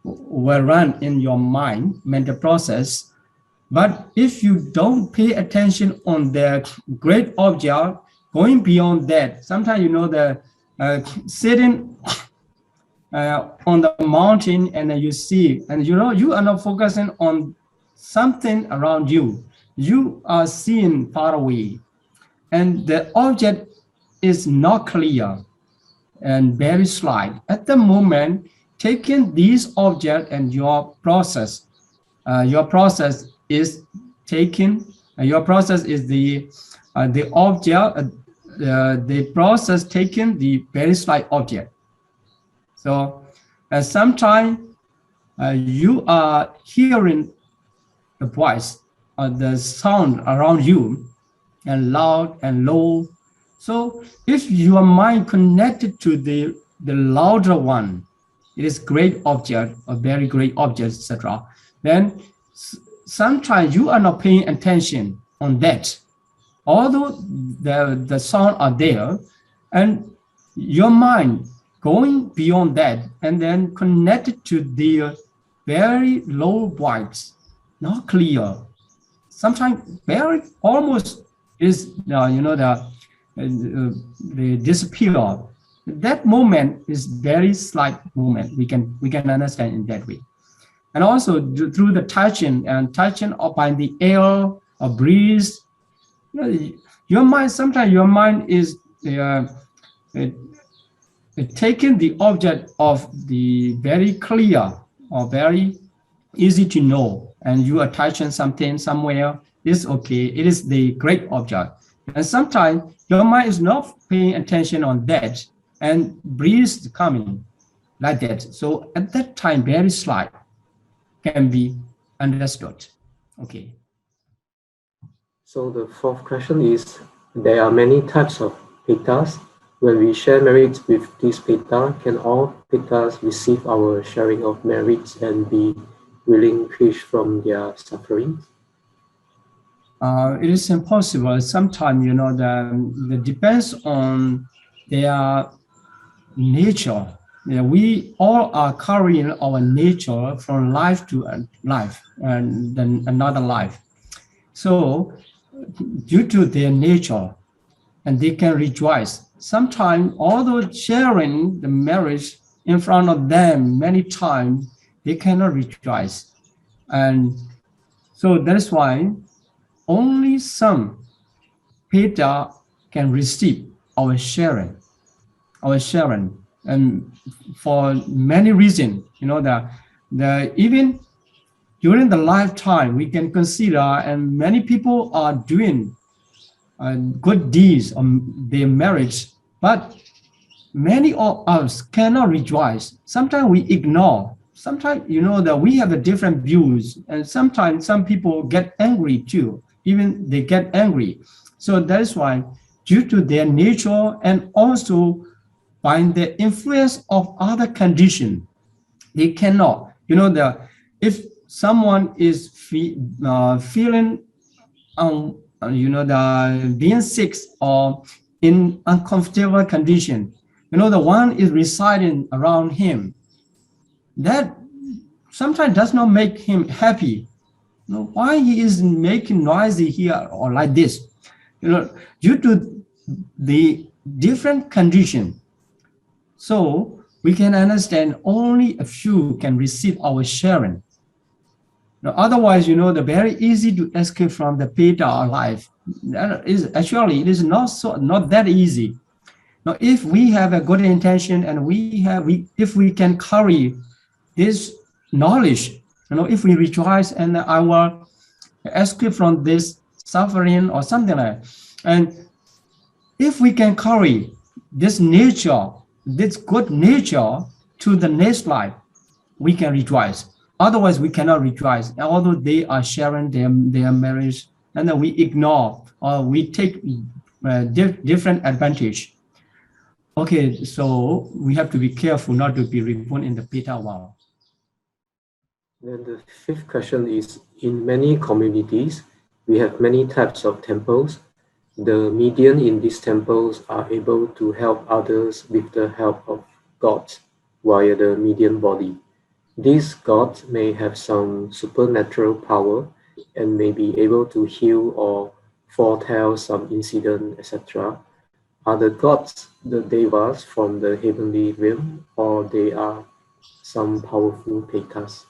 run in your mind, mental process. But if you don't pay attention on the great object, going beyond that, sometimes sitting on the mountain, and then you see, and you are not focusing on something around you. You are seeing far away, and the object is not clear and very slight. At the moment, taking these objects and your process is taking. Your process is the object. The process taking the very slight object. So sometimes you are hearing the voice or the sound around you, and loud and low. So if your mind connected to the louder one, it is great object or very great object, etc. Then sometimes you are not paying attention on that, although the sound are there, and your mind going beyond that, and then connected to the very low voice, not clear. Sometimes very almost is they disappear. That moment is very slight moment. We can understand in that way. And also through the touching by the air or breeze, your mind, sometimes your mind is taking the object of the very clear or very easy to know, and you attaching something somewhere, is okay. It is the great object. And sometimes your mind is not paying attention on that, and breeze coming like that. So at that time, very slight can be understood. Okay. So the fourth question is, there are many types of pettas. When we share merits with these petta, can all pettas receive our sharing of merits and be relinquished from their suffering? It is impossible. Sometimes, the depends on their nature. We all are carrying our nature from life to life and then another life. So due to their nature, and they can rejoice. Sometimes, although sharing the marriage in front of them many times, they cannot rejoice. And so that is why only some Peter can receive our sharing. And for many reasons, the even during the lifetime, we can consider, and many people are doing good deeds on their marriage, but many of us cannot rejoice. Sometimes we ignore. Sometimes, that we have a different views, and sometimes some people get angry too. Even they get angry. So that's why, due to their nature and also by the influence of other conditions, they cannot. If someone is feeling the being sick or in uncomfortable condition, the one is residing around him, that sometimes does not make him happy. Why he is making noisy here or like this? Due to the different condition. So we can understand only a few can receive our sharing. Otherwise, the very easy to escape from the Peta life. That is actually, it is not that easy. Now, if we have a good intention and if we can carry this knowledge, if we rejoice and I will escape from this suffering or something like that, and if we can carry this nature, this good nature to the next life, we can rejoice. Otherwise, we cannot rejoice. Although they are sharing their marriage, and then we ignore or we take different advantage. Okay, so we have to be careful not to be reborn in the Peta world. Then the fifth question is, in many communities, we have many types of temples. The median in these temples are able to help others with the help of gods via the median body. These gods may have some supernatural power and may be able to heal or foretell some incident, etc. Are the gods the devas from the heavenly realm, or they are some powerful pettas?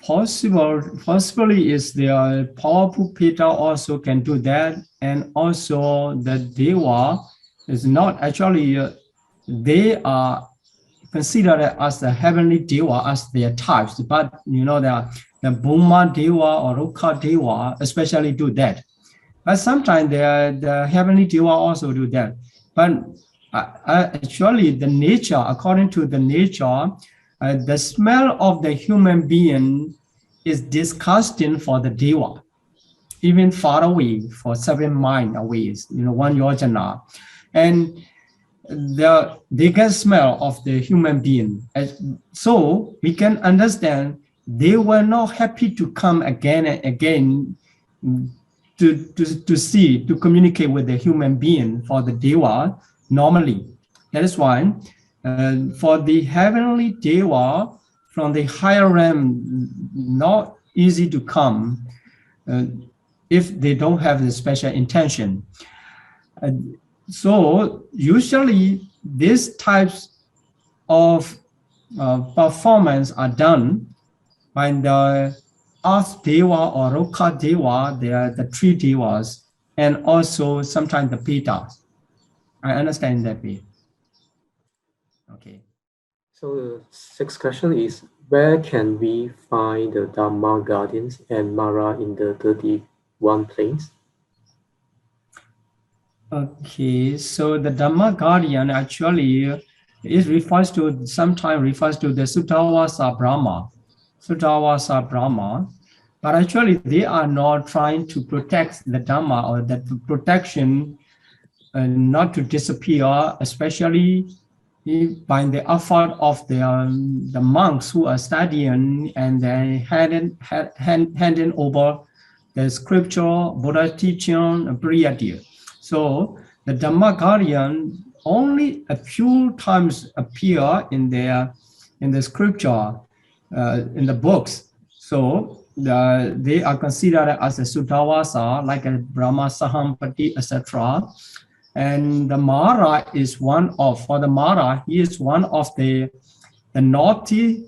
Possibly is the powerful Peta also can do that, and also the Deva is not actually, they are considered as the heavenly Deva as their types, but the Bhuma Deva or Rukha Deva especially do that. But sometimes the heavenly Deva also do that. But actually the nature, according to the nature, the smell of the human being is disgusting for the Deva, even far away, for 7 miles away, 1 yojana. And they can smell of the human being. So we can understand they were not happy to come again and again to communicate with the human being for the Deva normally. That is why for the heavenly Deva from the higher realm, not easy to come if they don't have the special intention. So usually these types of performance are done by the Earth Deva or Rukha Deva. They are the 3 Devas, and also sometimes the Petas. I understand that way. Okay. So the sixth question is, where can we find the Dharma Guardians and Mara in the 31 planes? Okay, so the Dhamma Guardian actually sometimes refers to the Sutawasa Brahma. Sutawasa Brahma. But actually they are not trying to protect the Dhamma or the protection not to disappear, especially by the effort of the monks who are studying and then handing over the scripture, Buddha teaching, Priya. So the Dhamma Guardian only a few times appear in the scripture, in the books. So they are considered as a Sutawasa, like a Brahma Sahampati, etc. And the Mara is for the Mara, he is one of the naughty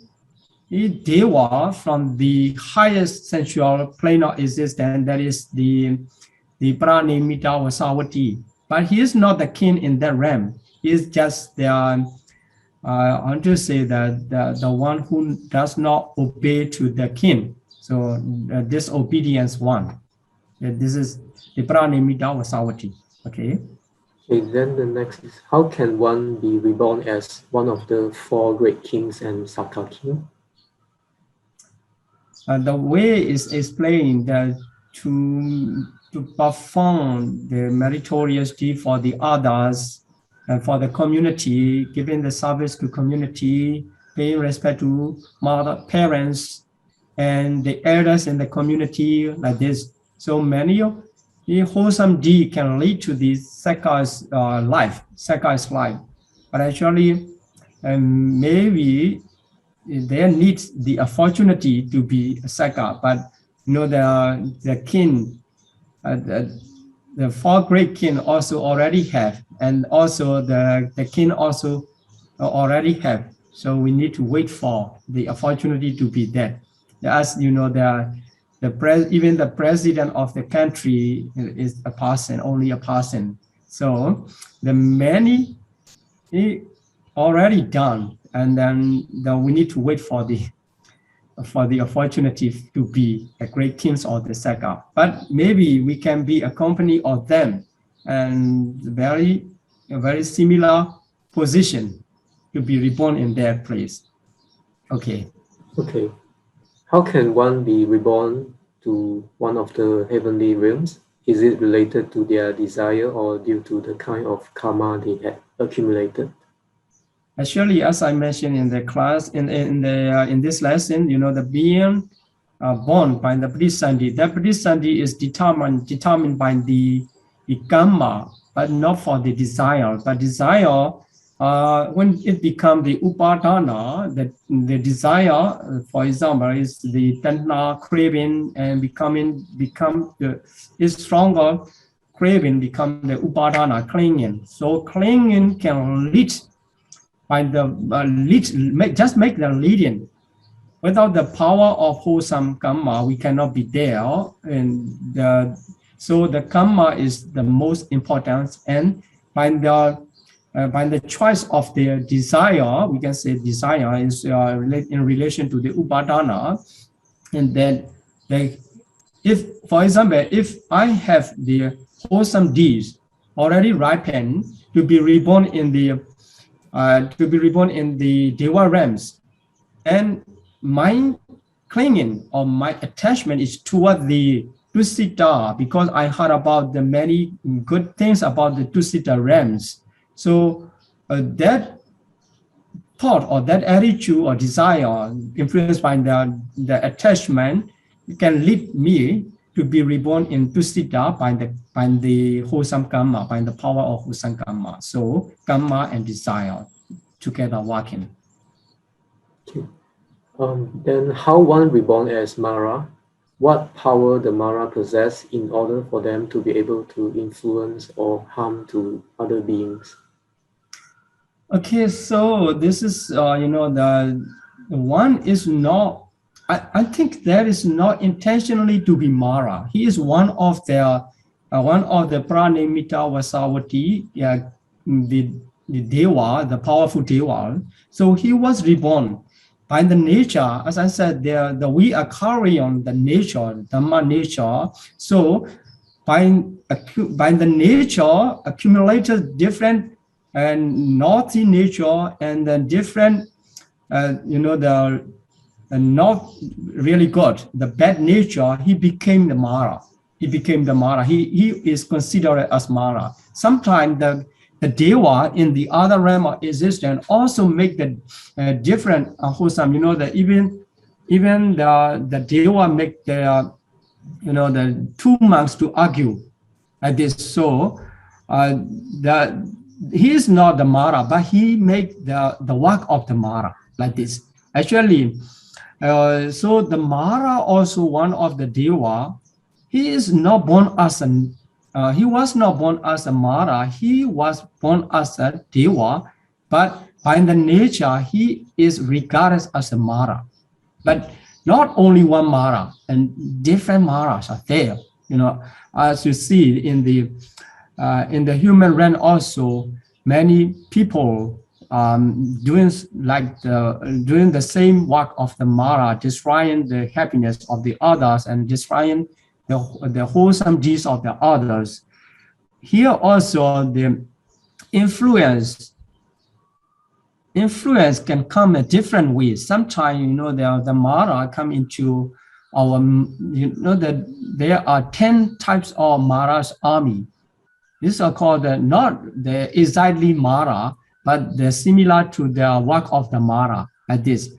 Deva from the highest sensual plane of existence, that is the Pranimita Vasavati. But he is not the king in that realm. He is just I want to say that the one who does not obey to the king. So disobedience one. This is the Pranimita Vasavati. Okay. Okay, then the next is, how can one be reborn as one of the 4 great kings and Sakaki? The way is explained that to perform the meritorious deed for the others and for the community, giving the service to community, paying respect to parents and the elders in the community, like this. So many of the wholesome deed can lead to the Sakai's life. But actually, maybe there needs the opportunity to be a Saka, but the king, the 4 great king also already have, and also the king also already have. So we need to wait for the opportunity to be there. As you know, even the president of the country is a person, only a person. So the many already done, and then we need to wait for the opportunity to be a great kings or the Saka. But maybe we can be a company of them and a very similar position to be reborn in their place. Okay. Okay. How can one be reborn to one of the heavenly realms? Is it related to their desire or due to the kind of karma they had accumulated? Actually, as I mentioned in the class, in this lesson, the being born by the Buddhist-sandi, that Buddhist-sandi is determined by the karma, but not for the desire. But desire, when it becomes the upadana, the desire, for example, is the tanha craving, and is stronger craving become the upadana clinging. So clinging can lead by just make the leading. Without the power of wholesome karma, we cannot be there. And so the karma is the most important. And by the choice of their desire, we can say desire is in relation to the upadana. And then for example, if I have the wholesome deeds already ripened to be reborn in the Dewa realms, and my clinging or my attachment is toward the Tusita, because I heard about the many good things about the Tusita realms. So that thought or that attitude or desire influenced by the attachment can lead me to be reborn in Tusita by the wholesome karma, by the power of wholesome karma. So karma and desire together working. Okay. Then how one reborn as Mara? What power the Mara possess in order for them to be able to influence or harm to other beings? Okay, so this is the one is not. I think that is not intentionally to be Mara. He is one of the Pranimita Vasavati, the Dewa, the powerful Dewa. So he was reborn. By the nature, as I said, we are carrying the nature, Dhamma nature. So by the nature, accumulated different and naughty nature and the different, the not really good, the bad nature, he became the Mara. He became the Mara. He is considered as Mara. Sometimes the Dewa in the other realm of existence also make the different wholesome. That even the Dewa make the the two monks to argue like this. So he is not the Mara, but he make the work of the Mara like this. Actually, so the Mara also one of the Dewa. He is not born as he was not born as a Mara. He was born as a Dewa, but by the nature he is regarded as a Mara. But not only one Mara, and different Maras are there. As you see in the human realm also, many people doing the same work of the Mara, destroying the happiness of the others and destroying the wholesome deeds of the others. Here also the influence can come in different ways. Sometimes the Mara come into our that there are 10 types of Mara's army. These are called not the exactly Mara, but they're similar to the work of the Mara like this.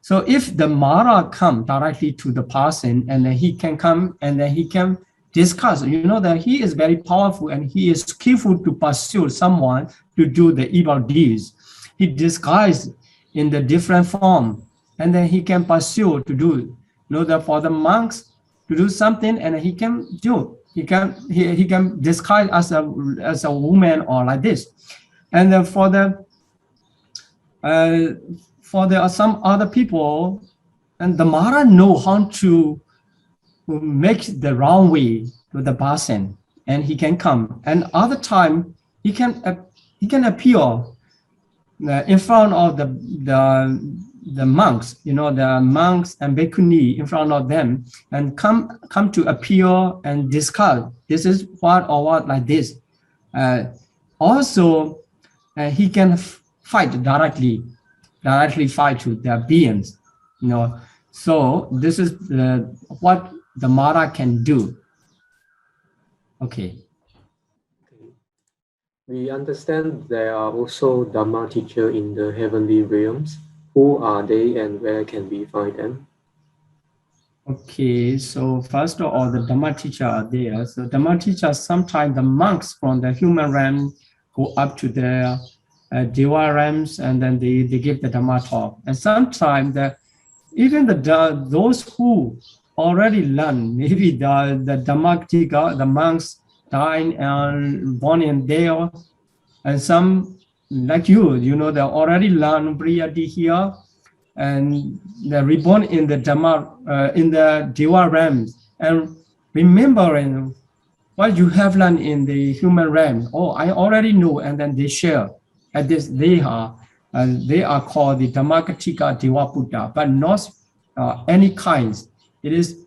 So if the Mara come directly to the person, and then he can come and then he can discuss, that he is very powerful and he is skillful to pursue someone to do the evil deeds. He disguised in the different form, and then he can pursue to do, that for the monks to do something, and he can do. He can disguise as a woman or like this, and then for some other people, and the Mara know how to make the wrong way to the person, and he can come. And other time he can appear in front of the monks, the monks and bhikkhuni in front of them, and come to appear and discuss. This is what or what like this. Also, he can fight directly fight to their beings, So this is what the Mara can do. Okay. We understand there are also Dhamma teachers in the heavenly realms. Who are they and where can we find them? Okay, so first of all, the Dhamma teachers are there. So Dhamma teachers, sometimes the monks from the human realm go up to the Diwa realms, and then they give the Dhamma talk. And sometimes even those who already learn, maybe the Dhammatika, the monks dying and born in there, and some like you, they already learn Priyati here, and they're reborn in the Dhamma, in the Diwa realms, and remembering what you have learned in the human realm. Oh, I already know, and then they share. At this, they are called the Dhammatika Dewa Buddha, but not any kinds. It is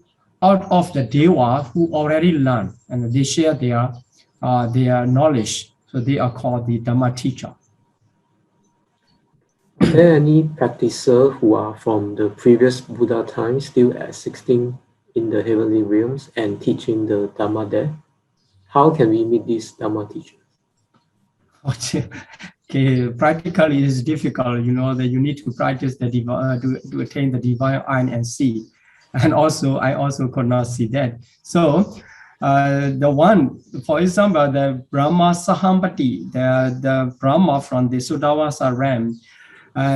out of the Dewa who already learned, and they share their knowledge. So they are called the Dhamma teacher. Are there any practitioners who are from the previous Buddha time still existing in the heavenly realms and teaching the Dhamma there? How can we meet these Dhamma teachers? Okay, practically it's difficult, that you need to practice the divine to attain the divine eye and see. And also, I also could not see that. So the one, for example, the Brahma Sahampati, the Brahma from the Sudavasa realm,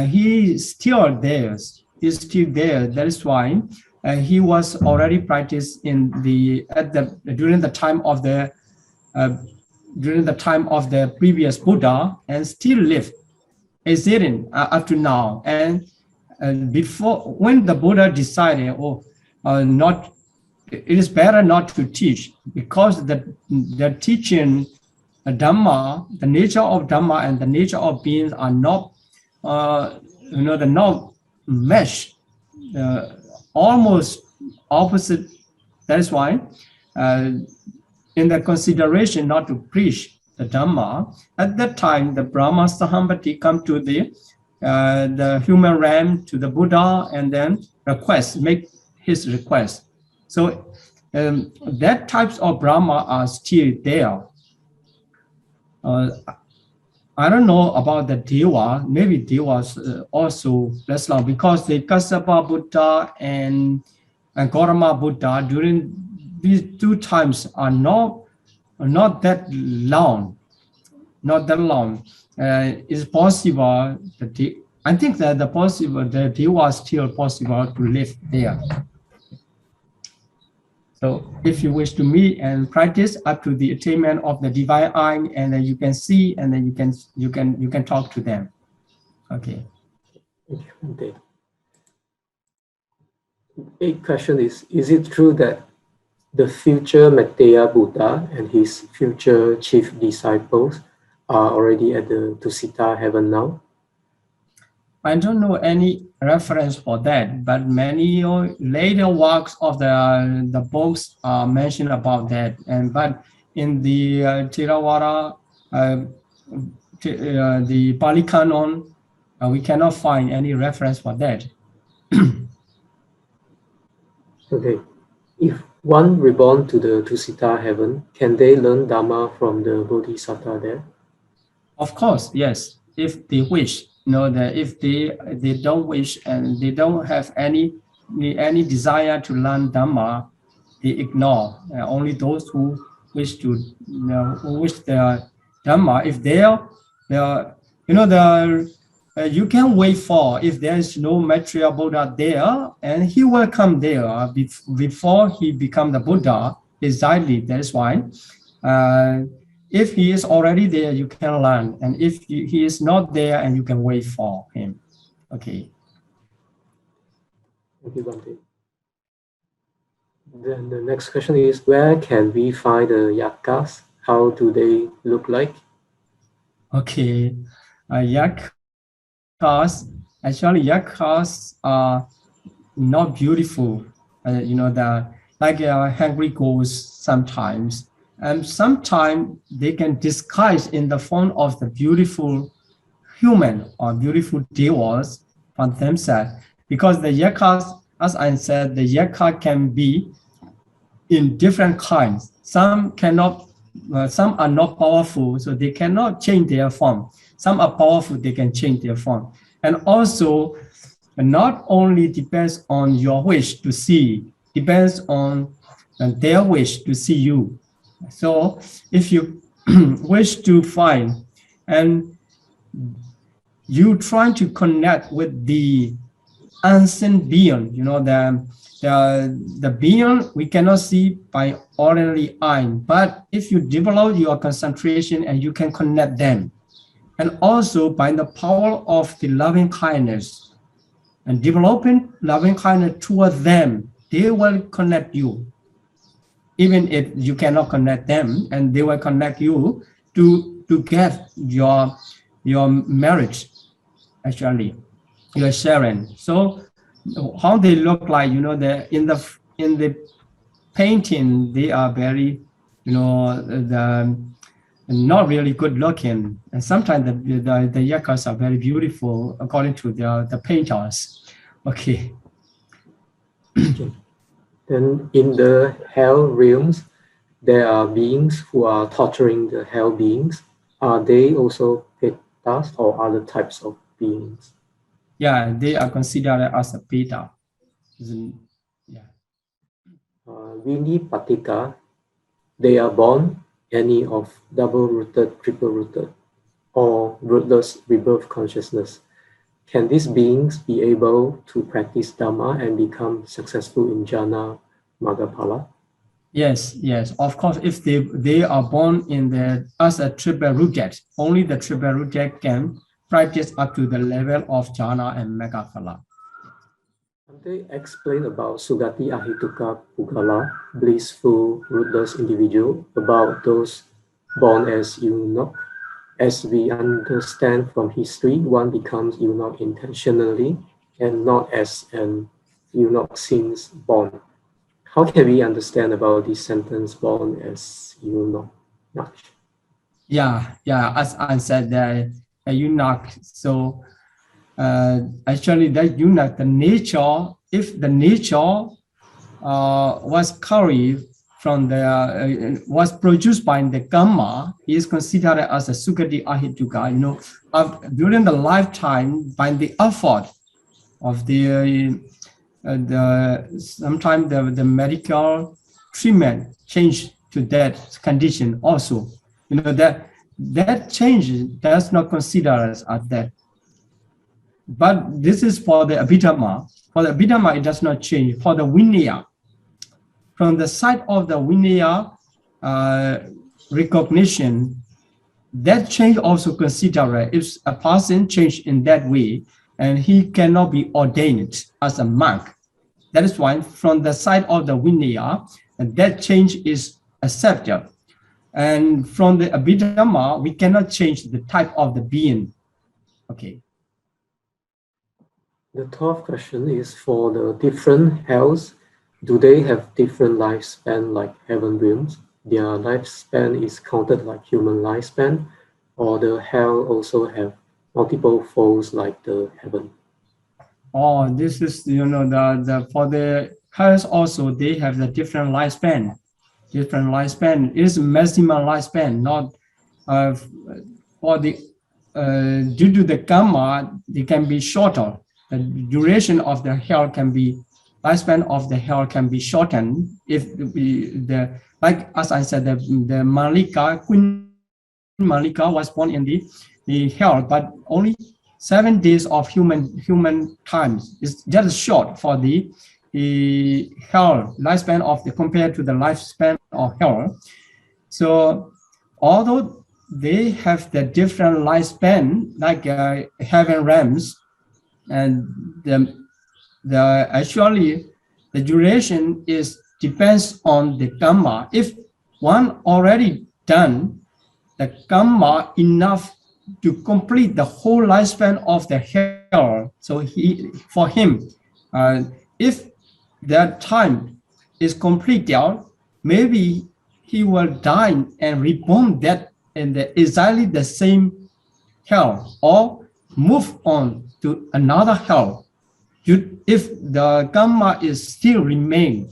he is still there. He's still there. That is why he was already practiced during the time of the previous Buddha, and still live existing up to now. And before, when the Buddha decided, it is better not to teach, because the teaching Dhamma, the nature of Dhamma and the nature of beings are not, they're not meshed, almost opposite. That is why, in the consideration not to preach the Dhamma, at that time the Brahma Sahambati come to the human realm, to the Buddha, and then make his request. So that types of Brahma are still there. I don't know about the Diwa. Maybe Diwas also less long, because the Kassapa Buddha and Gautama Buddha during these two times are not that long. Not that long. It's possible that I think that the Diwa is still possible to live there. So if you wish to meet and practice up to the attainment of the divine eye, and then you can see, and then you can talk to them. Okay. Okay. A question is it true that the future Maitreya Buddha and his future chief disciples are already at the Tusita heaven now? I don't know any reference for that, but many later works of the books mention about that. But in the Theravada, the Pali Canon, we cannot find any reference for that. Okay. If one reborn to the Tusita heaven, can they learn Dhamma from the Bodhisattva there? Of course, yes, if they wish. That if they don't wish and they don't have any desire to learn Dhamma, they ignore. Only those who wish to, who wish the Dhamma. If you can wait for, if there is no Maitreya Buddha there, and he will come there before he become the Buddha. Exactly. That is why. If he is already there, you can learn. And if he is not there, and you can wait for him. Okay. Thank you, Bhante. Then the next question is, where can we find the Yakas? How do they look like? Okay. Yakas, actually Yakas are not beautiful. Like hungry ghosts sometimes. And sometimes they can disguise in the form of the beautiful human or beautiful devas for themselves. Because the Yakas, as I said, the Yaka can be in different kinds. Some are not powerful, so they cannot change their form. Some are powerful, they can change their form. And also, not only depends on your wish to see, depends on their wish to see you. So if you wish to find, and you try to connect with the unseen being, the being we cannot see by ordinary eye, but if you develop your concentration and you can connect them, and also by the power of the loving kindness and developing loving kindness towards them, they will connect you. Even if you cannot connect them, and they will connect you to get your marriage, actually, your sharing. So how they look like, in the painting, they are very, not really good looking. And sometimes the Yakas are very beautiful according to the painters. Okay. Then in the hell realms, there are beings who are torturing the hell beings. Are they also petas or other types of beings? Yeah, they are considered as a peta. Yeah. Vini Patika, they are born any of double-rooted, triple-rooted, or rootless rebirth consciousnness. Can these beings be able to practice Dhamma and become successful in jhana Maggaphala? Yes, of course. If they are born as a triple rooted, only the triple rooted can practice up to the level of jhana and Maggaphala. They explain about Sugati Ahituka Pugala, blissful rootless individual, about those born as eunuch. As we understand from history, one becomes eunuch intentionally and not as an eunuch since born. How can we understand about this sentence, born as eunuch? Yeah, as I said, the eunuch. So actually, that eunuch, the nature, if the nature was carried from the was produced by the karma, is considered as a sukati ahituka. During the lifetime, by the effort of the sometimes the medical treatment change to that condition also. That change does not consider as that. But this is for the Abhidhamma. For the Abhidhamma, it does not change. For the Vinaya, from the side of the Vinaya recognition, that change also considered if a person changed in that way, and he cannot be ordained as a monk. That is why from the side of the Vinaya, that change is accepted. And from the Abhidhamma, we cannot change the type of the being. Okay. The 12th question is for the different hells. Do they have different lifespan like heaven realms? Their lifespan is counted like human lifespan, or the hell also have multiple folds like the heaven? Oh, this is the for the hells also they have the different lifespan. Different lifespan is maximum lifespan, not for the due to the karma, they can be shorter. The duration of the hell can be lifespan of the hell can be shortened if like as I said, the Malika, Queen Malika was born in the hell, but only 7 days of human times is just short for the hell lifespan of the compared to the lifespan of hell. So although they have the different lifespan like heaven realms, and the actually the duration is depends on the karma. If one already done the karma enough to complete the whole lifespan of the hell, so for him, if that time is completed, maybe he will die and reborn that in exactly the same hell, or move on to another hell. If the karma is still remain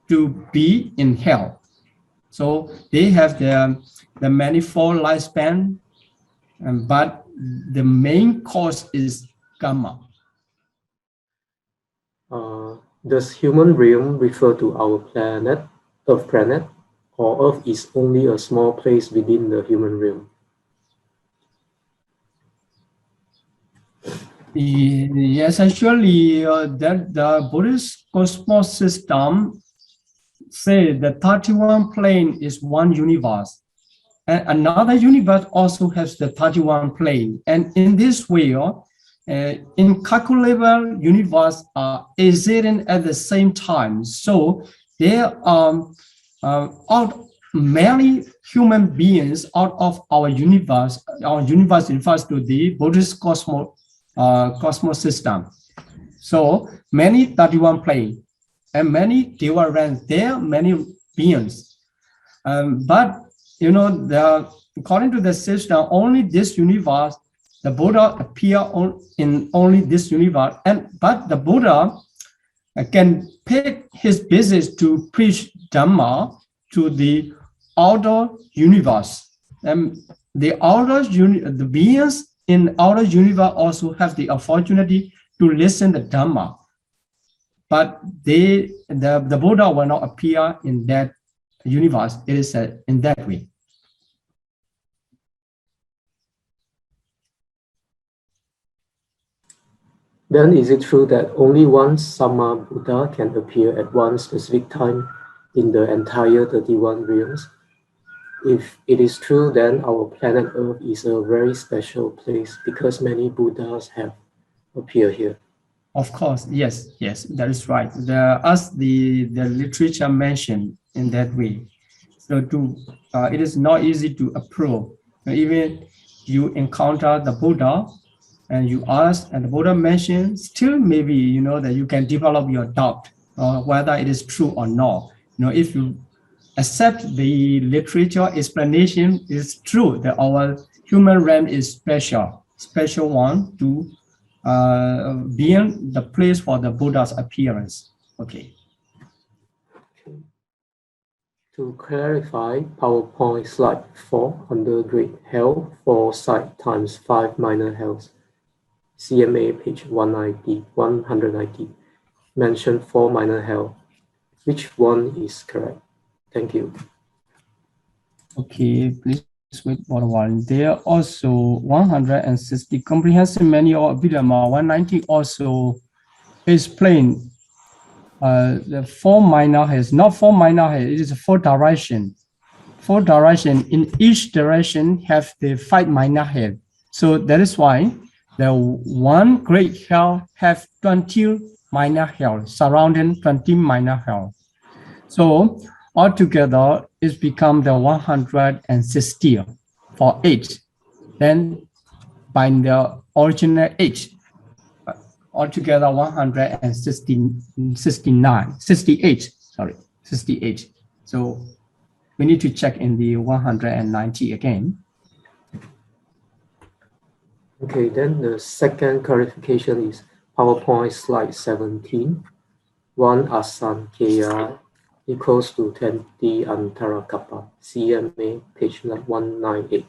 to be in hell, so they have the manifold lifespan, but the main cause is karma. Does human realm refer to our planet, Earth planet, or Earth is only a small place within the human realm? Yes, actually, that the Buddhist cosmos system say the 31 plane is one universe, and another universe also has the 31 plane, and in this way, incalculable universe are existing at the same time. So there are out many human beings out of our universe. Our universe refers to the Buddhist cosmos system. So many 31 plane and many Diwa realms, there are many beings. But according to the system, only this universe, the Buddha appear in only this universe, but the Buddha can pick his business to preach Dhamma to the outer universe. And the beings in outer universe also have the opportunity to listen to Dhamma, but the Buddha will not appear in that universe. It is in that way. Then is it true that only one Sama Buddha can appear at one specific time in the entire 31 realms? If it is true, then our planet Earth is a very special place because many Buddhas have appeared here. Of course, yes, that is right. As the literature mentioned in that way. So it is not easy to approve. Even you encounter the Buddha and you ask, and the Buddha mentions, still maybe that you can develop your doubt whether it is true or not. If you accept the literature explanation is true that our human realm is special one to being the place for the Buddha's appearance. Okay. To clarify, PowerPoint slide 4 under Great Hell 4 side times 5 minor hells. CMA page 190 mentioned 4 minor hell. Which one is correct? Thank you. Okay, please wait for a while. There are also 160 comprehensive manual of Abhidhamma 190 also explain the 4 minor heads, not 4 minor heads, it is 4 direction. 4 direction, in each direction have the 5 minor head. So that is why the one great hell have 20 minor hell, surrounding 20 minor hell. So altogether, it's become the 160 for 8. Then by the original 8, altogether 68. So we need to check in the 190 again. Okay, then the second clarification is PowerPoint slide 17. 1 asankheya equals to 20 antarakappa. CMA page 198.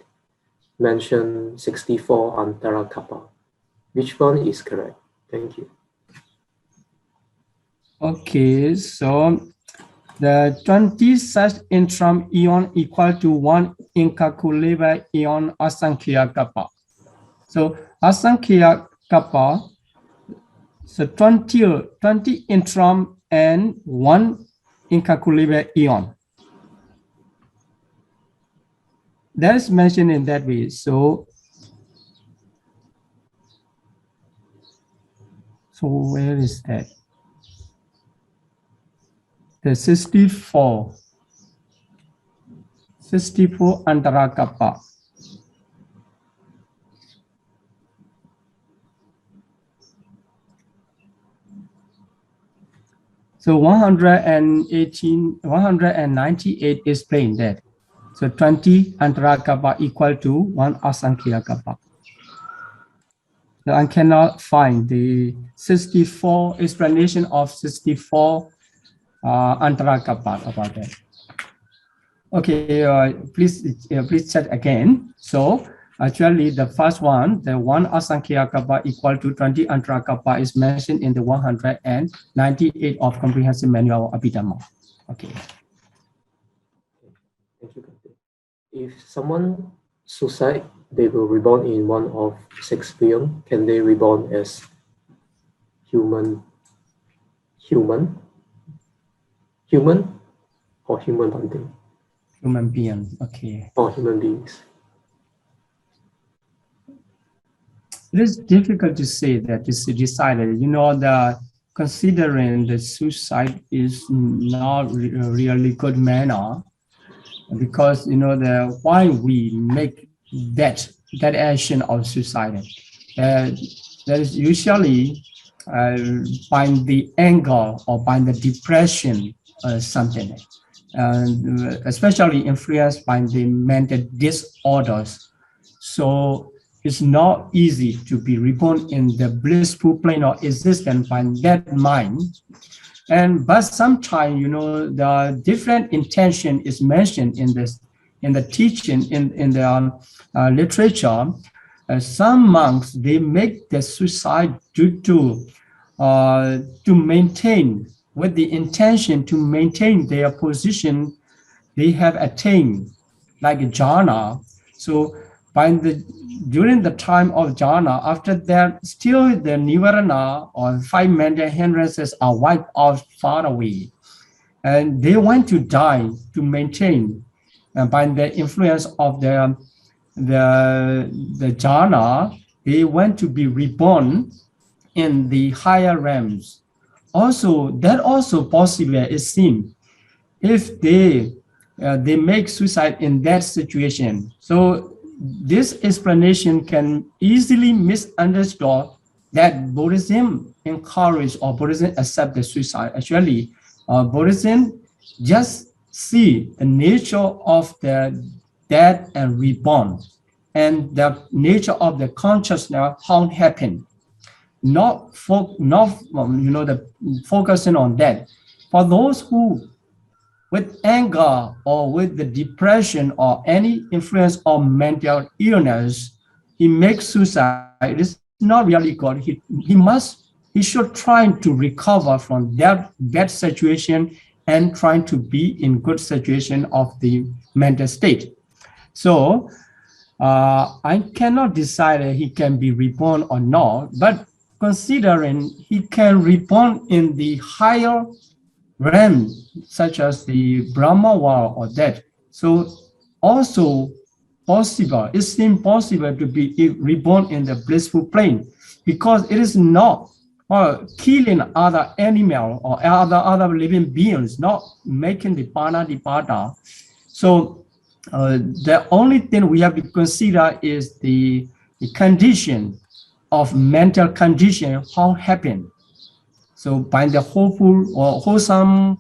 Mention 64 antarakappa. Which one is correct? Thank you. Okay, so the 20 such interim eon equal to 1 incalculable eon asankhya kappa. So asankhya kappa, so 20 interim and 1 incalculable eon. That is mentioned in that way. So where is that? The 64 antarakappa. So 198 explain that. So 20 antarakappa equal to 1 asankhya kappa. So I cannot find the 64 explanation of 64 antarakappa about that. Okay, please check again. So actually, the first one, the 1 asankhya kappa equal to 20 antarakappa is mentioned in the 198 of Comprehensive Manual of Abhidhamma. Okay. Thank you. If someone suicide, they will reborn in one of 6 realms. Can they reborn as human, or human bonding? Human being, okay. Or human beings. It is difficult to say that it's decided. Considering the suicide is not really good manner, because why we make that action of suicide. That is usually by the anger or by the depression or something, and especially influenced by the mental disorders. So it's not easy to be reborn in the blissful plane of existence by that mind. But sometimes, the different intention is mentioned in the teaching, in the literature. Some monks, they make the suicide due to maintain, with the intention to maintain their position they have attained, like jhana. So during the time of jhana, after that, still the nivarana or 5 mental hindrances are wiped out far away. And they want to die to maintain by the influence of the jhana, they want to be reborn in the higher realms. Also, that also possible, it seems, if they they make suicide in that situation. So this explanation can easily misunderstood that Buddhism encourage or Buddhism accept the suicide. Actually, Buddhism just see the nature of the death and reborn, and the nature of the consciousness how it happened. Not the focusing on that. For those who with anger or with the depression or any influence of mental illness, he makes suicide. It is not really good. He should try to recover from that bad situation and trying to be in good situation of the mental state. So I cannot decide that he can be reborn or not, but considering he can reborn in the higher realm, such as the Brahma world or that. So also possible, it seems possible to be reborn in the blissful plane, because it is not killing other animal or other living beings, not making the Pannadhikalankara. So the only thing we have to consider is the condition of mental condition, how happen. So by the hopeful or wholesome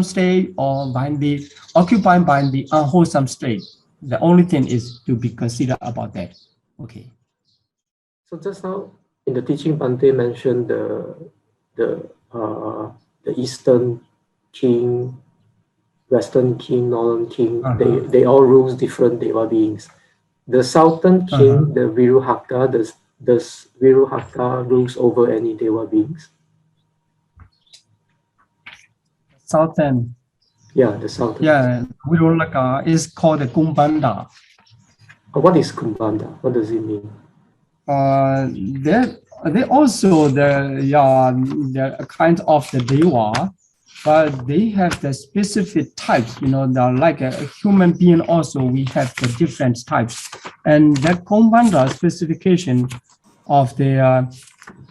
state, or by the occupied by the unwholesome state. The only thing is to be considered about that. Okay. So just now in the teaching, Bhante mentioned the Eastern king, Western king, Northern king. They all rule different Deva beings. The Southern king, the Viruhaka, does Viruhaka rules over any Deva beings? Southern. Yeah, the Southern. Yeah, Virulaka is called the Kumbanda. What is Kumbanda? What does it mean? They also the kind of the Deva, but they have the specific types. Like a human being. Also, we have the different types, and that Kumbanda specification of the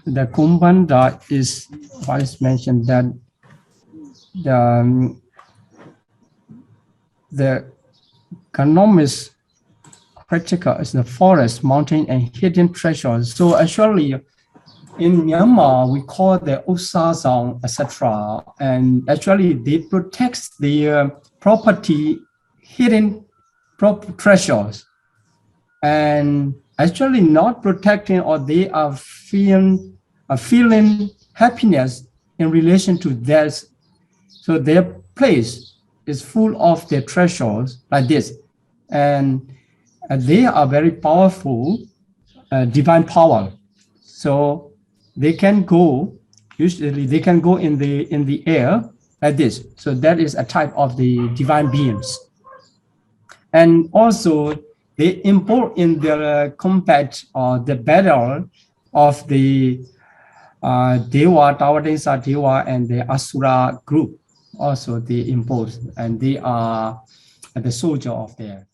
Kumbanda is what is mentioned that the economics practical is the forest, mountain, and hidden treasures. So actually, in Myanmar, we call the Usazong, etc. And actually, they protect the property, hidden treasures, and actually not protecting, or they are feeling happiness in relation to that. So their place is full of their treasures like this, and they are very powerful, divine power. So they can go. Usually, they can go in the air like this. So that is a type of the divine beings. And also, they import in their combat or the battle of the Dewa, Tawadesa Dewa, and the Asura group. Also, they impose, and they are the soldier of there.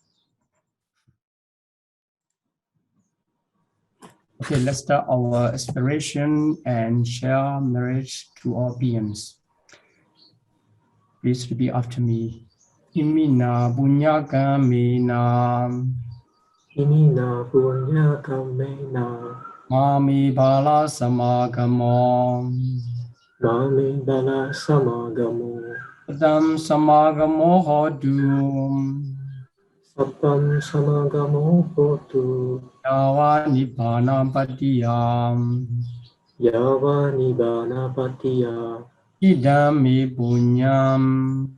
Okay, let's start our aspiration and share marriage to all beings. Please repeat after me. Imina bunyakamena. Imina bunyakamena. Mami bala samagamo. Mami bala samagamo. Satam samagamo hodu. Satam samagamo hotu. Yawa nibbana patiyam. Yawa nibbana patiya. Idame punyam.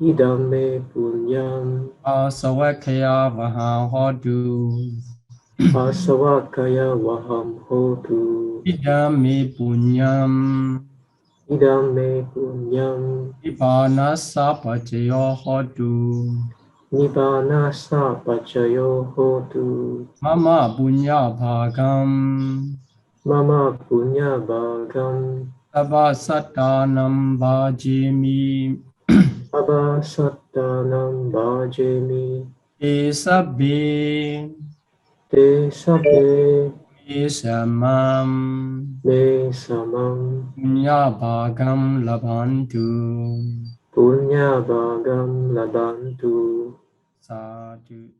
Idame punyam. Asawakaya vaham hodu. Asawakaya vaham hotu. Idame punyam. Idame punyam. Nibbana sapajayo hodu. Nibbana sapajayo hotu. Mama punya bhagam. Mama punya bhagam. Sabha satanam vajimi. Abba sattanam bhajemi. Te sabbe. Te sabbe. Me samam. Me samam. Punya bhagam labhantu. Punya Bhagam Labantu. Sadhu.